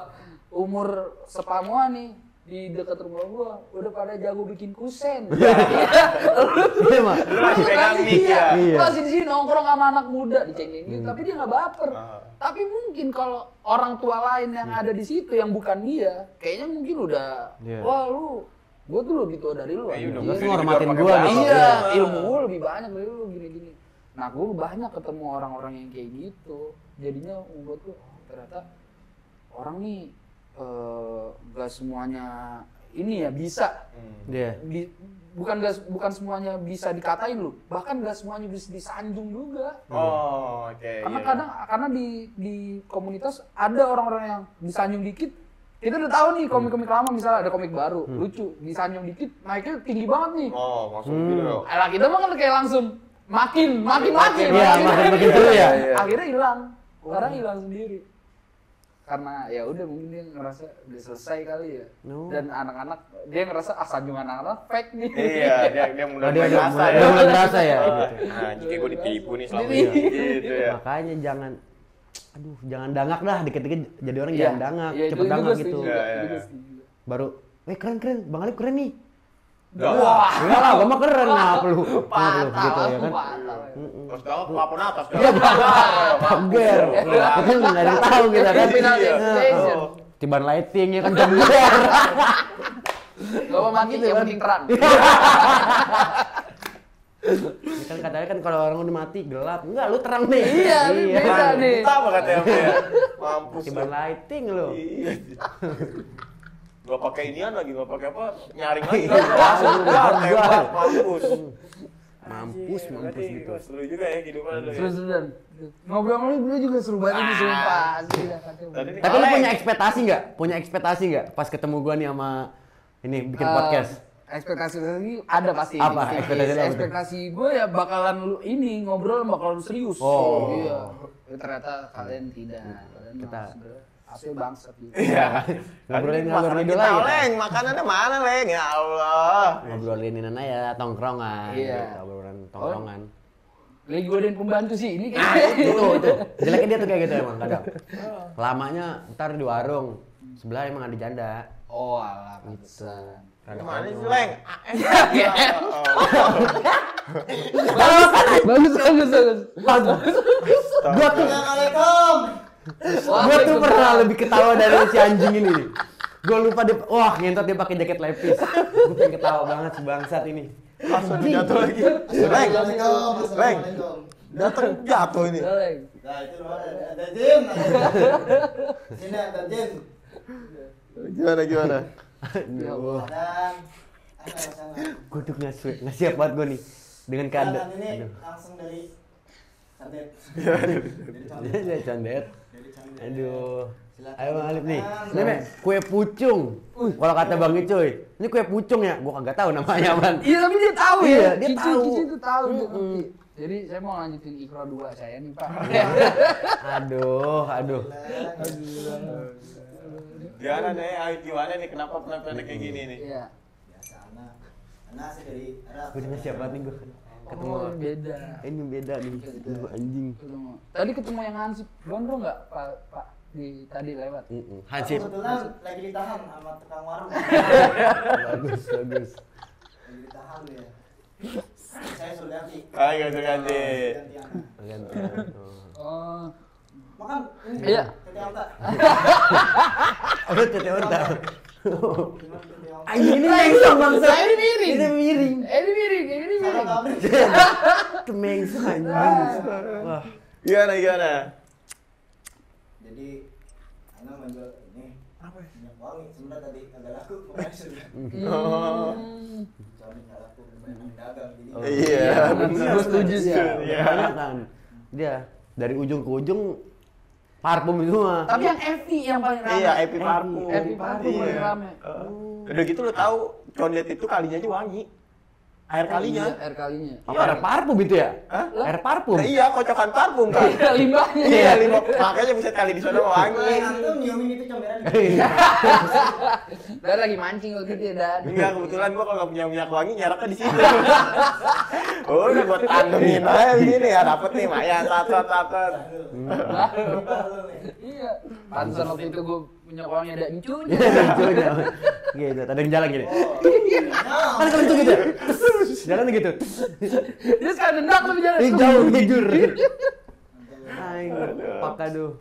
umur sepamoa nih di dekat rumah gua udah pada jago bikin kusen. Iya mah. Lu masih pegang mic ya. Iya. Masih di sini nongkrong sama anak muda dicengin gitu, tapi dia nggak baper. Ah. Tapi mungkin kalau orang tua lain yang ada di situ yang bukan dia, kayaknya mungkin udah, Iya. wah lu, gua tuh lebih tua dari lu. Iya, anjing. udah Lu pasti ngormatin juga gua pakai gitu. Iya, bahasa. ilmu gue lebih banyak dari lu gini-gini. Nah, gue banyak ketemu orang-orang yang kayak gitu. Jadinya gue tuh ternyata orang nih gak semuanya ini ya bisa. Iya. Bukan semuanya bisa dikatain lu. Bahkan gak semuanya bisa disanjung juga. Oh, oke. Karena iya. karena di komunitas ada orang-orang yang disanjung dikit. Kita udah tahu nih komik-komik lama misalnya ada komik baru lucu disanjung dikit naiknya tinggi banget nih. Oh, masuk gitu. Alah kita mah kan kayak langsung makin. Iya, makin seru ya. Akhirnya hilang. Sekarang hilang sendiri. Karena ya udah mungkin dia ngerasa udah selesai kali ya. No. Dan anak-anak dia ngerasa sanjung anak-anak fake nih. Iya, dia mulai Dia udah merasa mulai ngerasa ya. Nah, jika gue ditipu nih selama Iya. ini gitu ya. Makanya jangan dangak dah, dikit-dikit jadi orang Iya. jangan dangak, Iya, cepet itu dangak gue gitu. setuju, Iya, itu iya. gue setuju. Baru, keren, Bang Alif keren nih. Wah, Enggak lah, gua mah keren ngapa lu. Patah, gitu ya kan. patah. terus tahu pelapon atas. Pager. Itu enggak ada yang tahu kita kan. Penalty Iya. station. Tiban lightingnya kan jember. Gak mau mati, yang penting terang. Ini kan katanya kan kalau orang udah mati gelap. Enggak, lu terang nih. Iya, beda nih. Buta apa katanya ya? Mampus. Tiba lighting lu. Iya. Gak pakai inian lagi, gak pakai apa? Nyaring lagi. Langsung udah tembak, mampus. Mampus gitu. Seru juga ya kehidupan lu. Terus dan ngobrol-ngobrol juga seru banget nih sumpah. Asli dah, kacau. Tadi nih Tapi lu kaleng. punya ekspektasi nggak? Punya ekspektasi nggak pas ketemu gua nih sama ini bikin podcast? Ekspektasi lagi ada pasti. Apa? dikit-dikit. Ekspektasi lu apa tuh? Ekspektasi gue ya bakalan lu ini ngobrol bakalan serius. Oh. Iya. Ternyata kalian tidak. Kalian Kita- sebenarnya hasil bangsat gitu. Iya. Ngobrolin Tadi ngalor makanan ngidul kita, aja. Leng. Makanannya mana, Leng? Ya Allah. Ngobrolin ini ya tongkrongan. Iya. Gitu, obrolan tongkrongan. Lagi godain pembantu sih ini Nah, kayaknya. itu. Jeleknya dia tuh kayak gitu emang kadang. Lamanya ntar di warung. Sebelah emang ada janda. Oh alah pantesan. Gimana sih, Leng? Bagus. Gua tuh Assalamualaikum. Gua tuh pernah lebih ketawa dari si anjing ini nih. Gua lupa dia, wah ngentot dia pakai jaket lepis. Gua pengen ketawa banget si bangsat ini. Langsung jatuh lagi. Leng. Assalamualaikum. Leng. Assalamualaikum. Datang jatuh ini. Leng. Nah, itu loh, ada jin. Sini ada jin. Gimana? Ya Allah. Dan sana. Gua tuh nggak siap banget gua nih dengan Dan keadaan. ini Aduh. langsung dari Sandet. Dia condet. Dari Sandet. Aduh. Silakan. Ayo Bang Alif nih. Silakan. Ini Mek, kue pucung. Kalau kata Bang Icoy, ini kue pucung ya? Gua kagak tahu namanya, Man. Iya tapi dia tahu ya. Iya, dia Cici- tahu. Cici itu tahu dia ngerti. Jadi saya mau lanjutin Iqra 2 saya nih Pak. Aduh. Gimana nih? Ayo gimana nih? Kenapa penampilannya kayak gini nih? Iya. Biasa anak. Anak sih dari Arab. Gua udah siap banget nih gua. Ketemu Oh, beda. ini beda nih. Aduh, anjing. Ketemu. Tadi ketemu yang Hansip Gondrong nggak Pak di tadi lewat? Hansip. Kebetulan lagi ditahan sama tukang warung. Bagus. Lagi ditahan dia. Saya suruh ganti. Ayo ganti. Ganti anak. Ganti. Oh. Makan ini. Iya. Tete Alta. Aduh, tete onta. Gimana Tete Alta? Anjing ini mengsong bangsa. Ini miring. Ini miring. Ini miring, ini Salah miring. pabrik. Itu mengsong anjing. Wah. Gimana? Jadi Ana menjual ini apa ya? Minyak wangi sebenarnya tadi agak laku kemarin sudah. Oh. Suami nggak laku kebanyakan dagang jadi. Oh. Iya, bener. Gue setuju sih. Iya. Banyak kan. Dia dari ujung ke ujung parfum semua. Tapi yang Evi yang paling rame. Iya, Epi parfum. Epi parfum Iya. paling rame. Udah gitu lu tahu condet itu kalinya aja wangi. Air kalinya. Iya, air kalinya. Apa air parfum itu ya? Hah? Air parfum. Nah, iya, kocokan parfum kan. Iya, limbahnya. Iya, 5 makanya bisa kali di sana wangi. Antum nyiumin itu comberan. Dan lagi mancing waktu itu ya, Dan. Enggak, kebetulan gua kalau nggak punya minyak wangi nyaraknya di situ. Oh, udah gua tandemin aja begini ya, dapet nih Maya, tat. Iya. Pantesan waktu itu gue punya uangnya ada encunya. Gitu, ada yang jalan gini. Nah, Kan kalau itu gitu. Jalan gitu. Dia sekarang nendang tapi jalan. Ih, jauh ngejur. Aing, pak aduh.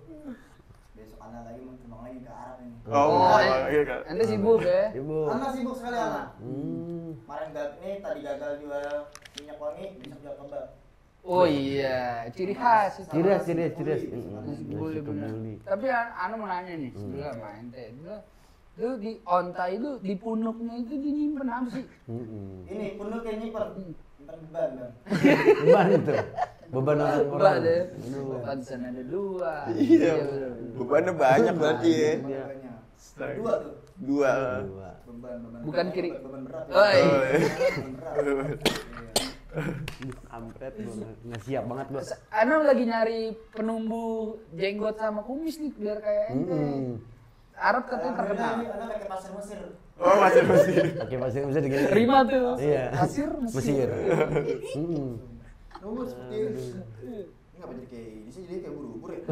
besok Ana lagi mau terbang lagi ke Arab ini. Oh, iya kan. Anda sibuk ya? Ibu. Ana sibuk sekali Ana. Kemarin tadi gagal jual minyak wangi, besok jual kebab. Oh iya, ciri khas itu. Ciri khas. Nasi kebuli bener. kebuli. Tapi Anu mau nanya nih, sebelah main teh. Lu di onta itu di punuknya itu dinyimpen apa sih? Ini penuh kayak nyimpen beban bang. Beban itu. Beban orang. Beban deh. Aduh. Pantesan ada 2. Iya, bener. bebannya banyak berarti ya. Banyak. Dua tuh. Dua. Beban. Bukan kiri. Beban berat. Oh, iya. Beban berat. Kampret gua nggak siap banget gua. Anu lagi nyari penumbuh jenggot sama kumis nih biar kayak ente. Arab katanya terkenal. Ana pakai pasir Mesir. Oh, masih. Oke, pasti bisa digini. Terima tuh. Iya. Pasir Mesir. Oh, seperti ini. Enggak jadi kayak ini sih, jadi kayak buru-buru ya.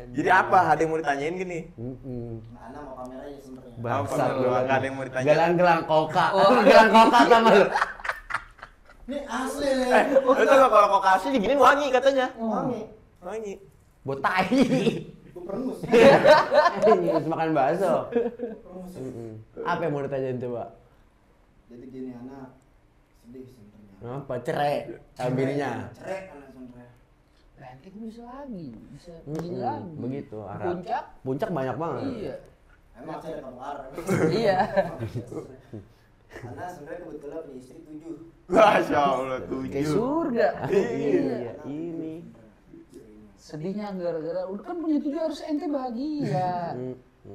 Jadi apa? Ada yang mau ditanyain gini? Nah, Ana mau kameranya sebenarnya. Bangsat Apa? lu. Nggak ada yang mau ditanya. Gelang-gelang koka. Gelang koka sama lu. Ini asli nih. Itu kalau kau kasih diginin wangi katanya. Wangi. Wangi. Botai. Gue perengus. Harus makan bakso. Perengus. Apa yang mau ditanyain coba? Jadi gini Ana, sedih sebenarnya. Apa cerai bininya? Cerai karena sebenarnya. Nanti gue bisa lagi, bisa begini lagi. Begitu arah. Puncak Banyak banget. iya. Emang saya ada kamu arah. Iya. Karena sebenarnya kebetulan punya istri 7. Masya Allah, Kayak 7. surga. Iya, ini. Sedihnya gara-gara udah kan punya 7 harus ente bahagia.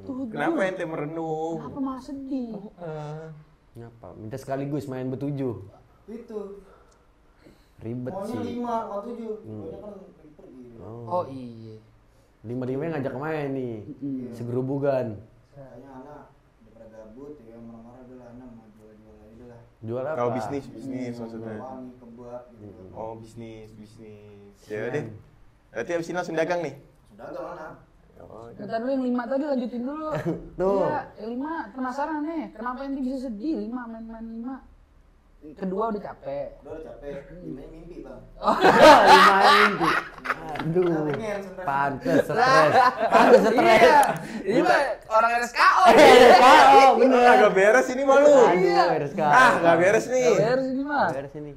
Tuh, Kenapa ente merenung? Kenapa malah sedih? Ngapa? Minta sekaligus main bertujuh. Itu. Ribet Maunya sih. 5, mau 7. Maunya kan lagi pergi. Oh iya. 5-5 ngajak main nih. Iya. Segerubugan. Kayaknya anak daripada gabut ya marah-marah dulu anak mau jual-jual aja lah. Jual apa? Kalau bisnis maksudnya. Wangi, kebab gitu. Oh, bisnis. Ya deh. Berarti abis ini langsung dagang nih? Sudah agak mana? Oh, Ntar dulu yang 5 tadi lanjutin dulu. Tuh. Iya, yang 5 penasaran nih. Kenapa ente bisa sedih 5 main 5? Kedua udah capek. Udah capek. Gimana mimpi bang? Lumayan tuh. Aduh. Pantes stres. Pantes stres. Iya. Ini mah orang RSKO. Oh, bener. Agak beres ini malu. Aduh, beres kan. Ah, nggak beres nih. Gak beres ini mah. Beres ini.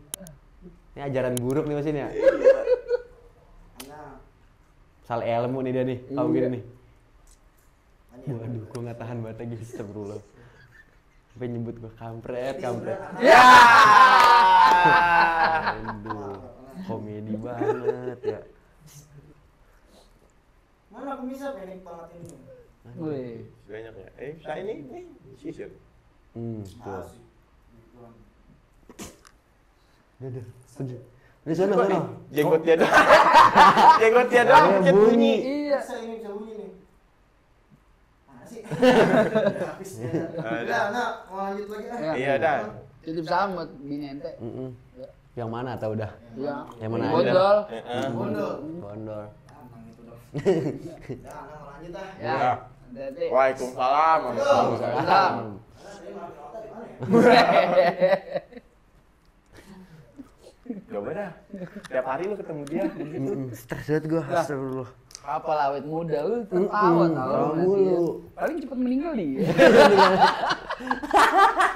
Ini ajaran buruk nih mesin ya. Anak. Salah ilmu nih dia nih. Kalau Iya. gini nih. Hanya. Waduh, gua nggak tahan banget lagi. Astagfirullah. Sampai nyebut gua kampret. Ya. Aduh, komedi banget ya. Mana aku bisa panik banget ini? Wih. Banyak ya. Saya ini sisir. Tuh. Asik. Kurang. Udah, pergi. Udah sana sana. Jenggot dia doang. Jenggot dia doang. Ada Dikit bunyi. Iya. Bisa ini bisa bunyi nih. Mana sih? Habis. Ada. Udah, nak mau lanjut lagi ah. Ya. Iya dah. Titip salam buat bini ente. Yang mana atau udah? Iya. Yang mana? Gondol. Bondol. Bondol. Emang itu dong. Udah, anak mau lanjut ah. Ya. Ya. Hati-hati. Waalaikumsalam. Salam. Tadi malah otak di mana ya? Coba dah. Tiap hari lu ketemu dia begitu. Stres banget gua. Astagfirullah. Apa lah awet muda lu tertawa tahu. tahu mulu. Paling cepet meninggal dia.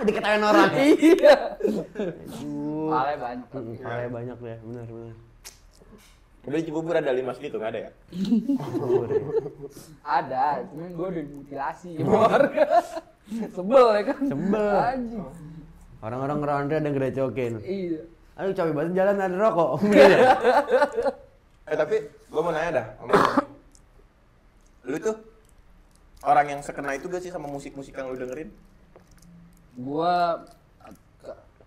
Diketawain orang. Iya. Aduh. Palanya banyak. Palanya banyak ya, benar. Udah di Cibubur ada 5 gitu nggak ada ya? Ada, cuman gue udah dimutilasi keluarga. Sebel ya kan? Sebel. Anjing. Orang-orang ronda ada ngerecokin. Iya. Aduh capek banget jalan ada rokok. Tapi gua mau nanya dah. Sama lu. Lu tuh orang yang sekena itu gak sih sama musik-musik yang lu dengerin? Gua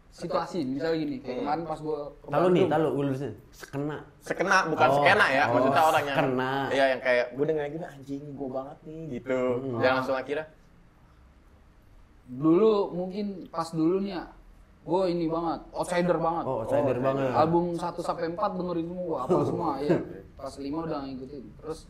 situasi misalnya gini, kayak kemarin pas gua ke Tahu nih, Bandung. tahu lulusnya. Sekena. Sekena, bukan Oh, skena ya. Maksudnya oh, orang yang sekena. Iya, yang kayak gua dengerin gini anjing gua banget nih gitu. Yang langsung akhirnya Dulu mungkin pas dulu nih ya, gue ini banget, outsider banget. Oh, outsider banget. Album 1 sampai 4 dengerin semua, apa semua ya. Pas 5 udah ngikutin. Terus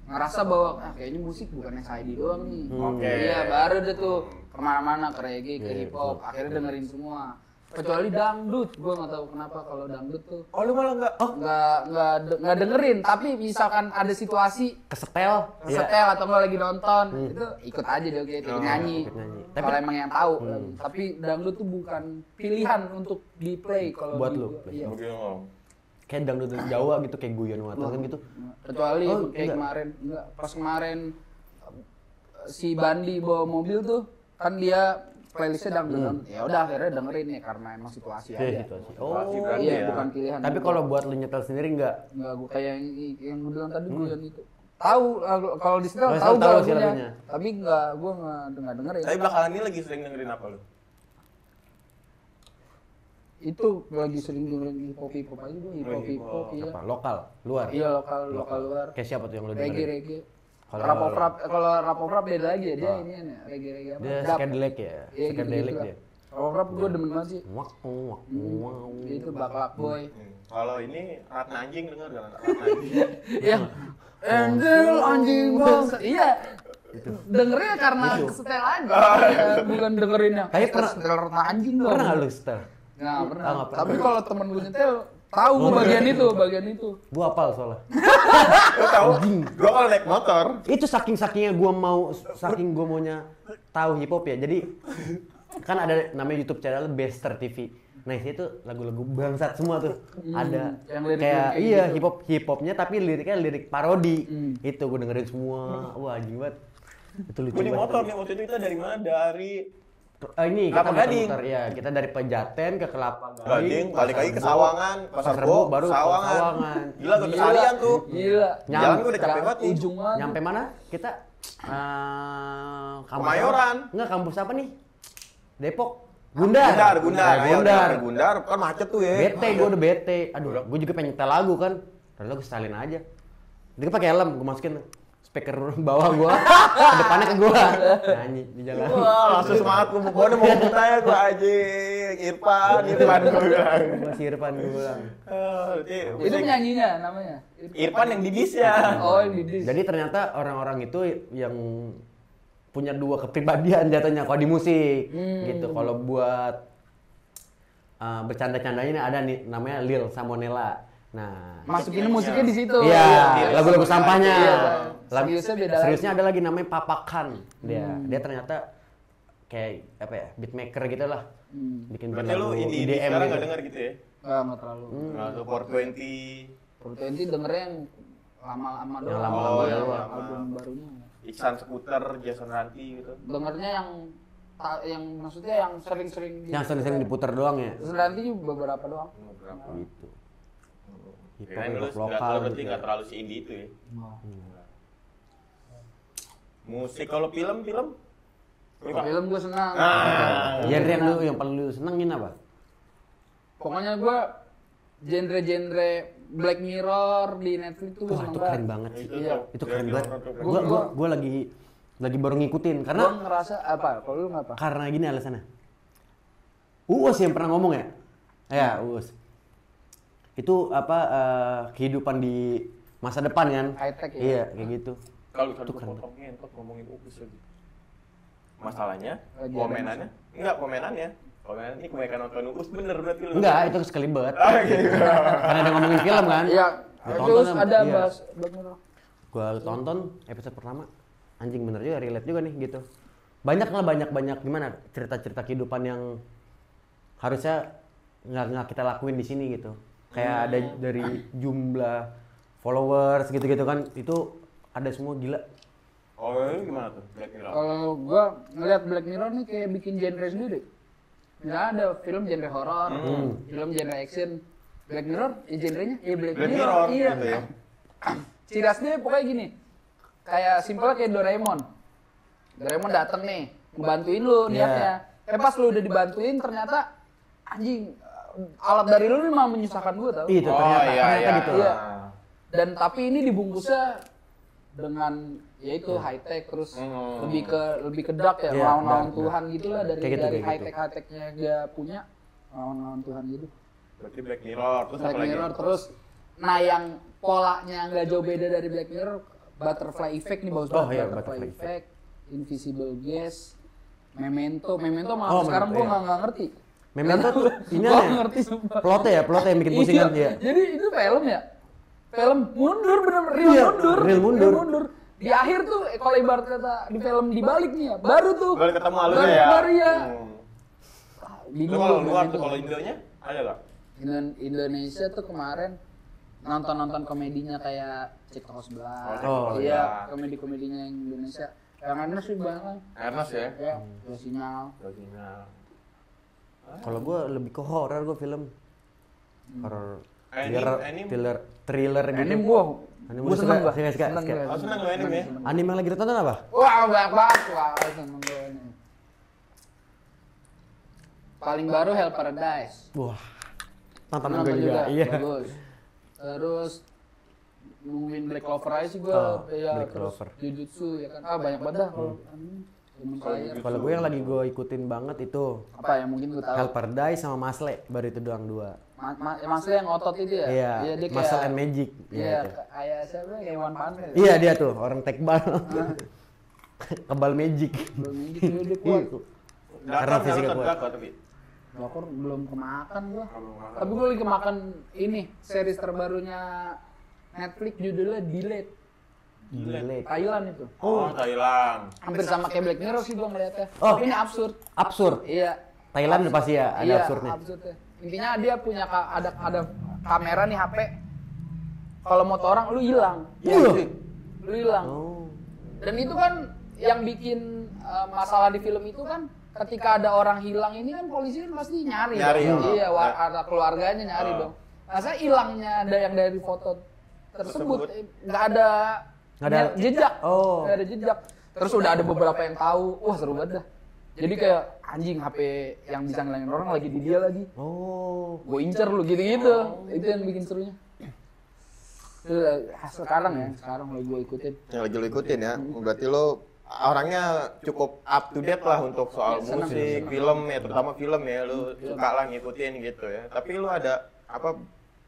ngerasa bahwa kayaknya musik bukan SID doang nih. Oke. Iya, baru deh tuh kemana-mana ke reggae, ke Iya, hip hop. Akhirnya dengerin semua. Kecuali dangdut, gue nggak tahu kenapa kalau dangdut tuh oh lu malah enggak nggak dengerin. Tapi misalkan ada situasi Kesetel. setel atau nggak lagi nonton itu ikut aja deh kayak nyanyi. ikut nyanyi. Kalau emang yang tahu. Tapi dangdut tuh bukan pilihan untuk di play kalau Buat di lu, gua. play. Iya. Begini. Kayak dangdut Jawa gitu, kayak guyon water kan gitu. Kecuali Oh, kayak enggak. kemarin enggak pas kemarin si Bandi bawa mobil tuh kan dia playlistnya dangdut. Ya udah akhirnya dengerin nih karena emang situasi Kayak aja. situasi. Situasi Oh, berarti Iya, ya. bukan pilihan. tapi kalau buat lu nyetel sendiri enggak? enggak gua kayak yang gue bilang tadi guyon itu. Tahu kalau di setel Oh, tahu tahu gua sih lagunya. lagunya. Tapi gua enggak dengerin. Tapi belakangan ini lagi sering dengerin apa lu? Itu lagi sering dengerin hip hop aja gue hip hop iya. Apa? Lokal, luar. Iya lokal luar. Kayak siapa tuh yang lu Reggae dengerin? Kalau rap rap beda lagi ya dia ini ya reggae apa? Dia Dub. psychedelic ya. Iya, Psychedelic gitu-gitu dia. Rap rap gue demen banget sih. Wak, wak, wow. Itu baklak boy. Kalau ini Ratna Anjing denger gak? Ratna Anjing. Iya. Angel anjing bangsa. Iya. Dengernya karena setel aja. Iya, bukan dengerinnya. Tapi pernah- setel Ratna anjing dong. Pernah nggak lu setel? Nggak pernah. Ah, nggak pernah. Tapi kalau temen gue nyetel tahu gue bagian itu. Gua apal soalnya. Lu tahu? Gua kalau naik motor, Itu saking gua maunya tahu hip hop ya. Jadi kan ada namanya YouTube channel Bester TV. Nah itu lagu-lagu bangsat semua tuh. Ada yang lirik kayak kayak iya gitu. hip hopnya tapi liriknya lirik parodi. Itu gue dengerin semua. Wah anjing banget. Itu lucu Gue di banget. motor nih waktu itu kita dari mana? Dari Ini Kelapa kita Gading. muter, ya kita dari Pejaten ke Kelapa Gading, balik lagi ke Pasar Rebo, Sawangan, Pasar Rebo, baru ke Sawangan. Sawangan. Gila tuh kesalian tuh. Gila. Jalan gue udah capek banget nih. Ujung banget. Nyampe mana? Kita kampus Kemayoran. apa? Enggak, kampus apa nih? Depok. Gundar. Gundar. Nah, Ayo, Gundar. Gundar kan macet tuh ya. Bete, gue udah bete. Aduh, gue juga pengen nyetel lagu kan. Lalu gue setelin aja. Dia pakai helm, gue masukin speaker bawah gue, ke depannya ke gue. Nyanyi di jalan. Wah, langsung semangat gue mau buta ya gue aja. Irfan gue bilang. Masih Irfan gue bilang. Itu penyanyinya namanya. Irfan yang di bis ya. Oh, yang di Jadi ternyata orang-orang itu yang punya dua kepribadian jatuhnya kalau di musik gitu. Kalau buat bercanda-candanya ada nih namanya Lil Salmonella. Nah, masukin musiknya di situ. iya, lagu-lagu sampahnya. Iya. Lagu- Seriusnya beda seriusnya ada lagi namanya Papakan. Dia ternyata kayak apa ya, beatmaker gitu lah. Bikin Berarti lu lagu indie EDM sekarang gitu. nggak denger gitu ya? Enggak terlalu. Nggak tuh 420, Purtenti dengernya yang lama-lama doang. Yang lama-lama Iya, doang. album barunya. Iksan Skuter, Jason Ranti gitu. Dengernya yang maksudnya yang sering-sering Yang sering-sering diputar doang ya. Terus nanti juga beberapa doang. Berapa? Gitu. Hip hop, Kirain lu hip hop nggak lokal terlalu berarti gitu. nggak terlalu si indie itu ya. Musik kalau film? Kalau film gue senang. Genre yang lu yang paling lu senengin apa? Pokoknya gue genre-genre Black Mirror di Netflix tuh gue Wah, seneng itu keren banget sih. Iya. Itu keren banget. Gua- Gua lagi baru ngikutin Gue karena ngerasa apa? Kalau lu ngapa? karena gini alasannya. Uus yang pernah ngomong ya? Ya, Uus. Itu apa kehidupan di masa depan kan? High tech ya? Iya, kayak gitu. Kalau gue potong ngentot ngomongin Upus lagi. Masalahnya, Lagi ada komenannya, enggak komenannya. Komenan ini kebanyakan nonton Upus bener berarti lu. Enggak, itu sekelibet. Gitu. Karena ada ngomongin film kan? Iya. Gua Terus tonton, ada iya. bahas Black Mirror. Gua tonton episode pertama, anjing bener juga, relate juga nih gitu. Banyak gimana cerita-cerita kehidupan yang harusnya nggak kita lakuin di sini gitu. Kayak ada dari jumlah followers gitu-gitu kan, itu ada semua gila. Oh, ini gimana tuh? Black Mirror. Kalau gue ngeliat Black Mirror nih kayak bikin genre sendiri. Misalnya ada film genre horor, film genre action. Black Mirror, ya genrenya ya Black Black Mirror. Mirror, Iya. gitu ya. Ciri khasnya pokoknya gini. Kayak simpelnya kayak Doraemon. Doraemon dateng nih, ngebantuin lu niatnya. Pas lu udah dibantuin ternyata anjing alat dari lu ini malah menyusahkan gua tau. Itu ternyata gitu. Iya. Dan tapi ini dibungkusnya dengan yaitu high tech terus lebih ke dark ya, Iya, lawan-lawan dark. Tuhan gitulah dari Kayak gitu, dari kayak high technya dia punya lawan-lawan Tuhan gitu. Berarti Black Mirror, terus Black apa lagi? Mirror terus nah yang polanya nggak jauh beda dari Black Mirror, Butterfly Effect nih bagus Oh, banget. iya, Butterfly Butterfly Effect, Invisible Guest, Memento malah Oh, sekarang gua Memento, nggak ngerti. Memento tuh ini Gua aneh. ngerti sumpah. Plotnya yang bikin pusing kan dia. Jadi itu film ya? Film mundur bener-bener real Iya, mundur. real mundur. Di akhir tuh kalau ibarat kata di film dibalik nih ya, baru tuh. Baru ketemu alurnya ya. Baru ya. Lu Bingung kalau gua luar Memento. tuh, kalau Indonya ada nggak? Indonesia tuh kemarin nonton komedinya kayak Cipta Kos Belas. Oh, Iya, komedi-komedinya yang Indonesia. Yang aneh sih banyak. Ernest ya? Ya, Dua Sinyal. Original. Kalau gue lebih ke horor gue film. Horor Anime? thriller gitu. Anime gua. Anime Gua suka, seneng gua. suka. Seneng gua. Oh, seneng lu anime ya? Anime yang lagi ditonton apa? Wah, banyak banget. Wah, seneng gua ini. Paling baru Hell Paradise. Wah, tonton Nonton gue juga. Iya. Bagus. Terus nungguin Black Clover aja sih gua. Oh, Ya, Black terus Clover. Jujutsu ya kan. Banyak banget dah kalau anime. Demon Slayer. Kalau gue yang lagi gue ikutin banget itu Apa yang mungkin gua tahu? Hell Paradise sama Masle, baru itu doang dua. Maksudnya yang otot itu ya? Iya, dia Muscle and Magic. Iya, itu. kayak siapa? Kayak Iwan Fals. Iya dia tuh orang tekbal. Kebal magic. Belum ini dia kuat. Karena fisiknya kuat. Drakor tapi. Drakor belum kemakan gua. Belum kemakan. Tapi gua lagi kemakan ini series terbarunya Netflix judulnya Delete. Gile. Thailand itu. Oh, Thailand. Hampir sama kayak Black Mirror sih gua ngeliatnya. Oh. Tapi ini absurd. Absurd. Iya. Thailand udah pasti ya ada Iya, absurdnya. absurdnya. Intinya dia punya ada kamera nih HP. Kalau moto orang lu hilang. Lu hilang. Oh. Dan itu kan yang bikin masalah di film itu kan ketika ada orang hilang ini kan polisi kan pasti nyari dong. Iya, ada keluarganya nyari dong. Nah, saya hilangnya ada yang dari foto tersebut nggak ada jejak. Nggak ada jejak. Terus udah ada beberapa yang tahu. Wah, seru banget dah. Jadi kayak anjing HP yang bisa ngilangin orang lagi di dia lagi. Oh. Gue incer lu gitu-gitu. Itu yang bikin serunya. Sekarang lagi gue ikutin. Yang lagi lo ikutin ya. Berarti lo orangnya cukup up to date lah untuk soal musik, film ya, terutama film ya. Lo suka lah ngikutin gitu ya. Tapi lo ada apa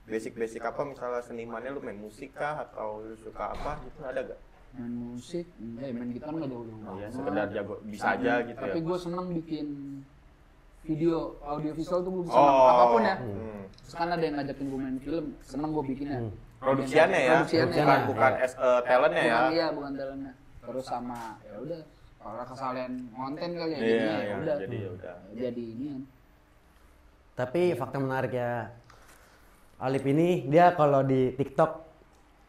basic apa misalnya senimannya lo main musik kah atau lo suka apa gitu, ada gak? Main musik, main gitar nggak jauh-jauh banget. Ya sekedar jago bisa aja gitu ya. Tapi gue seneng bikin video audiovisual tuh gue bisa apapun ya. Terus kan ada yang ngajakin gue main film, seneng gue bikinnya. Produksiannya ya, bukan as talentnya ya. Iya, bukan talentnya. Terus sama ya udah kalau kesalahan konten kali ya, jadi ya udah. Jadi ini kan. Tapi fakta menarik ya, Alip ini dia kalau di TikTok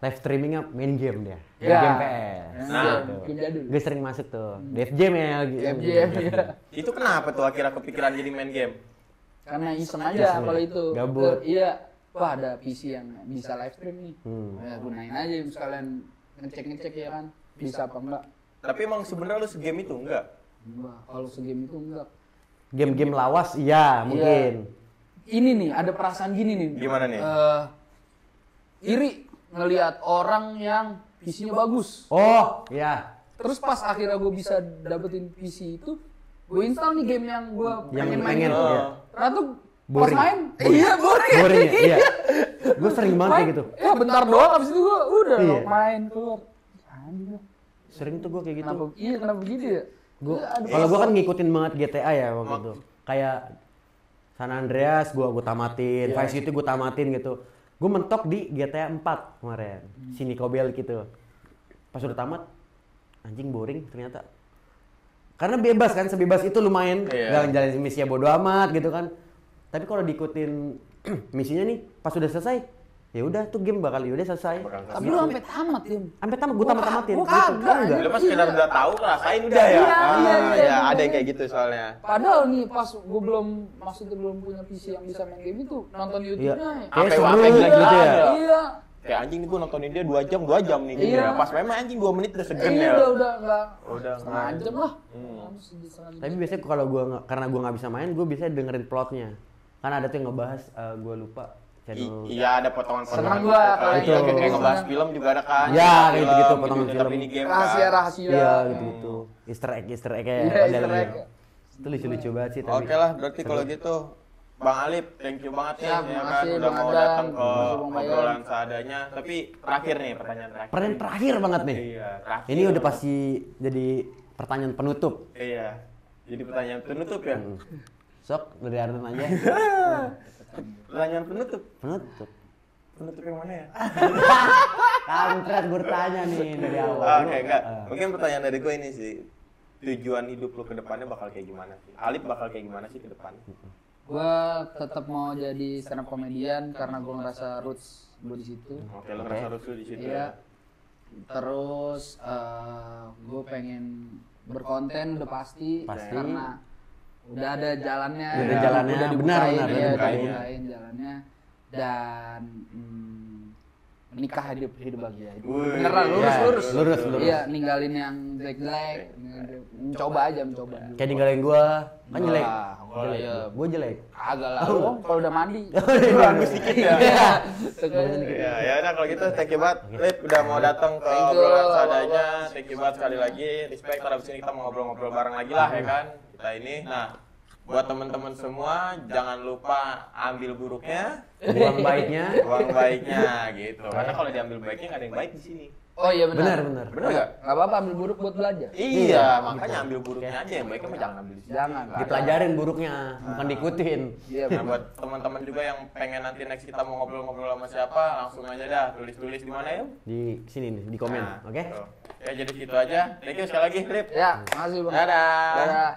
live streamingnya main game dia. Ya. Game PS. Nah, game jadul. Gue sering masuk tuh. Dev Jam ya. FJM ya. Itu kenapa tuh akhirnya kepikiran jadi main game? Karena iseng aja kalau itu. Gabut. Iya. Wah, ada PC yang bisa live stream nih. Ya gunain aja sekalian ngecek ya kan. Bisa apa enggak? Tapi emang sebenarnya lu segame itu enggak? Enggak, kalau segame itu enggak. Game-game lawas iya mungkin. Ini nih ada perasaan gini nih. Gimana nih? Iri ngelihat orang yang PC-nya bagus. Oh, iya. Terus pas akhirnya gue bisa dapetin PC itu, gue install nih game yang gue pengen main. iya. Ternyata pas Boring. main, iya boring. Boring ya? Iya. Gue sering banget kayak gitu. Ya bentar doang, abis itu gue udah Iya. main keluar. Anjir. Sering tuh gue kayak gitu. Kenapa begitu ya? Kalau gue kan ngikutin banget GTA ya waktu itu. Kayak San Andreas gue tamatin, Vice City gue tamatin gitu. Gue mentok di GTA 4 kemarin, si Nico Bellic gitu. Pas udah tamat, anjing boring ternyata. Karena bebas kan, sebebas itu lu main, gak ngejalanin misinya bodo amat gitu kan. Tapi kalau diikutin misinya nih, pas udah selesai, ya udah tuh game bakal udah selesai. Tapi lu sampai tamat ya? Sampai tamat, gue tamat-tamatin. Gua kagak. Lu pas sekedar udah tahu, ngerasain udah ya? Iya. Ya ada yang kayak gitu soalnya. Padahal nih pas gue maksudnya belum punya PC yang bisa main game itu, nonton YouTube-nya. Kayak Sampai seru gitu gitu ya. Iya. Kayak anjing nih gue nontonin dia 2 jam nih gitu Iya. ya. Pas memang anjing 2 menit udah segen ya. Udah enggak. Udah Setengah jam lah. Tapi biasanya kalau karena gue nggak bisa main, gue biasanya dengerin plotnya. Kan ada tuh yang ngebahas, gue lupa channel. Iya ada potongan-potongan. Seneng gua kalau itu kayak ngebahas film juga ada kan. Ya, Film, kayak gitu, potongan gitu, film. Tapi ini game Rahasia. Iya gitu. Easter egg ya. Iya, Easter egg. Itu lucu-lucu banget sih tapi. Oke lah, berarti kalau gitu Bang Alip, thank you banget nih Ya, ya kan makasih, udah Bang mau Adam. datang ke Makasih, Bang Bayan. obrolan seadanya. Tapi terakhir nih pertanyaan terakhir. Pertanyaan terakhir banget nih. Iya, terakhir. Ini udah pasti jadi pertanyaan penutup. Iya. Jadi pertanyaan penutup ya. Sok dari Arden aja. Pertanyaan penutup. Penutup. Penutup yang mana ya? Kampret gue tanya nih dari awal. Oke, enggak. Mungkin pertanyaan dari gue ini sih. Tujuan hidup lu ke depannya bakal kayak gimana sih? Alip bakal kayak gimana sih ke depan? Gue tetap mau jadi stand up comedian karena gue ngerasa roots gue di situ. Oke, lu ngerasa rusuh di situ Iya. ya. Terus gue pengen berkonten udah pasti. Karena udah ada jalannya. Udah jalannya, udah benar, dibukain, benar, ya, udah dibukain. dibukain jalannya. Dan menikah hidup bahagia. Wih. Beneran lurus. Lurus. Iya, ninggalin yang jelek. Mencoba dulu. Kayak ninggalin gue, kan jelek. Iya. Gue jelek. Agak lah, kalau udah mandi. Bagus dikit ya. Iya. Ya udah kalau gitu thank you banget. Lip udah mau datang ke Thank you. obrolan seadanya. Thank you banget sekali lagi. Respect, habis ini kita mau ngobrol-ngobrol bareng lagi lah ya kan. Kita ini. Nah, buat teman-teman semua jangan lupa ambil buruknya, Buang baiknya. buang baiknya gitu. Karena kalau diambil baiknya nggak ada yang baik di sini. Oh iya benar. Benar. Bener nggak? Gak apa-apa ambil buruk buat belajar. Iya, makanya ambil buruknya aja, yang baiknya mah jangan ambil di sini. Jangan. Dipelajarin buruknya, bukan diikutin. Iya Nah, buat teman-teman juga yang pengen nanti next kita mau ngobrol-ngobrol sama siapa, langsung aja dah tulis-tulis di mana ya. Di sini nih, di komen, Nah, oke? tuh. Ya jadi gitu aja. Thank you sekali lagi, Lip. Ya, makasih Bang. Dadah. Dadah.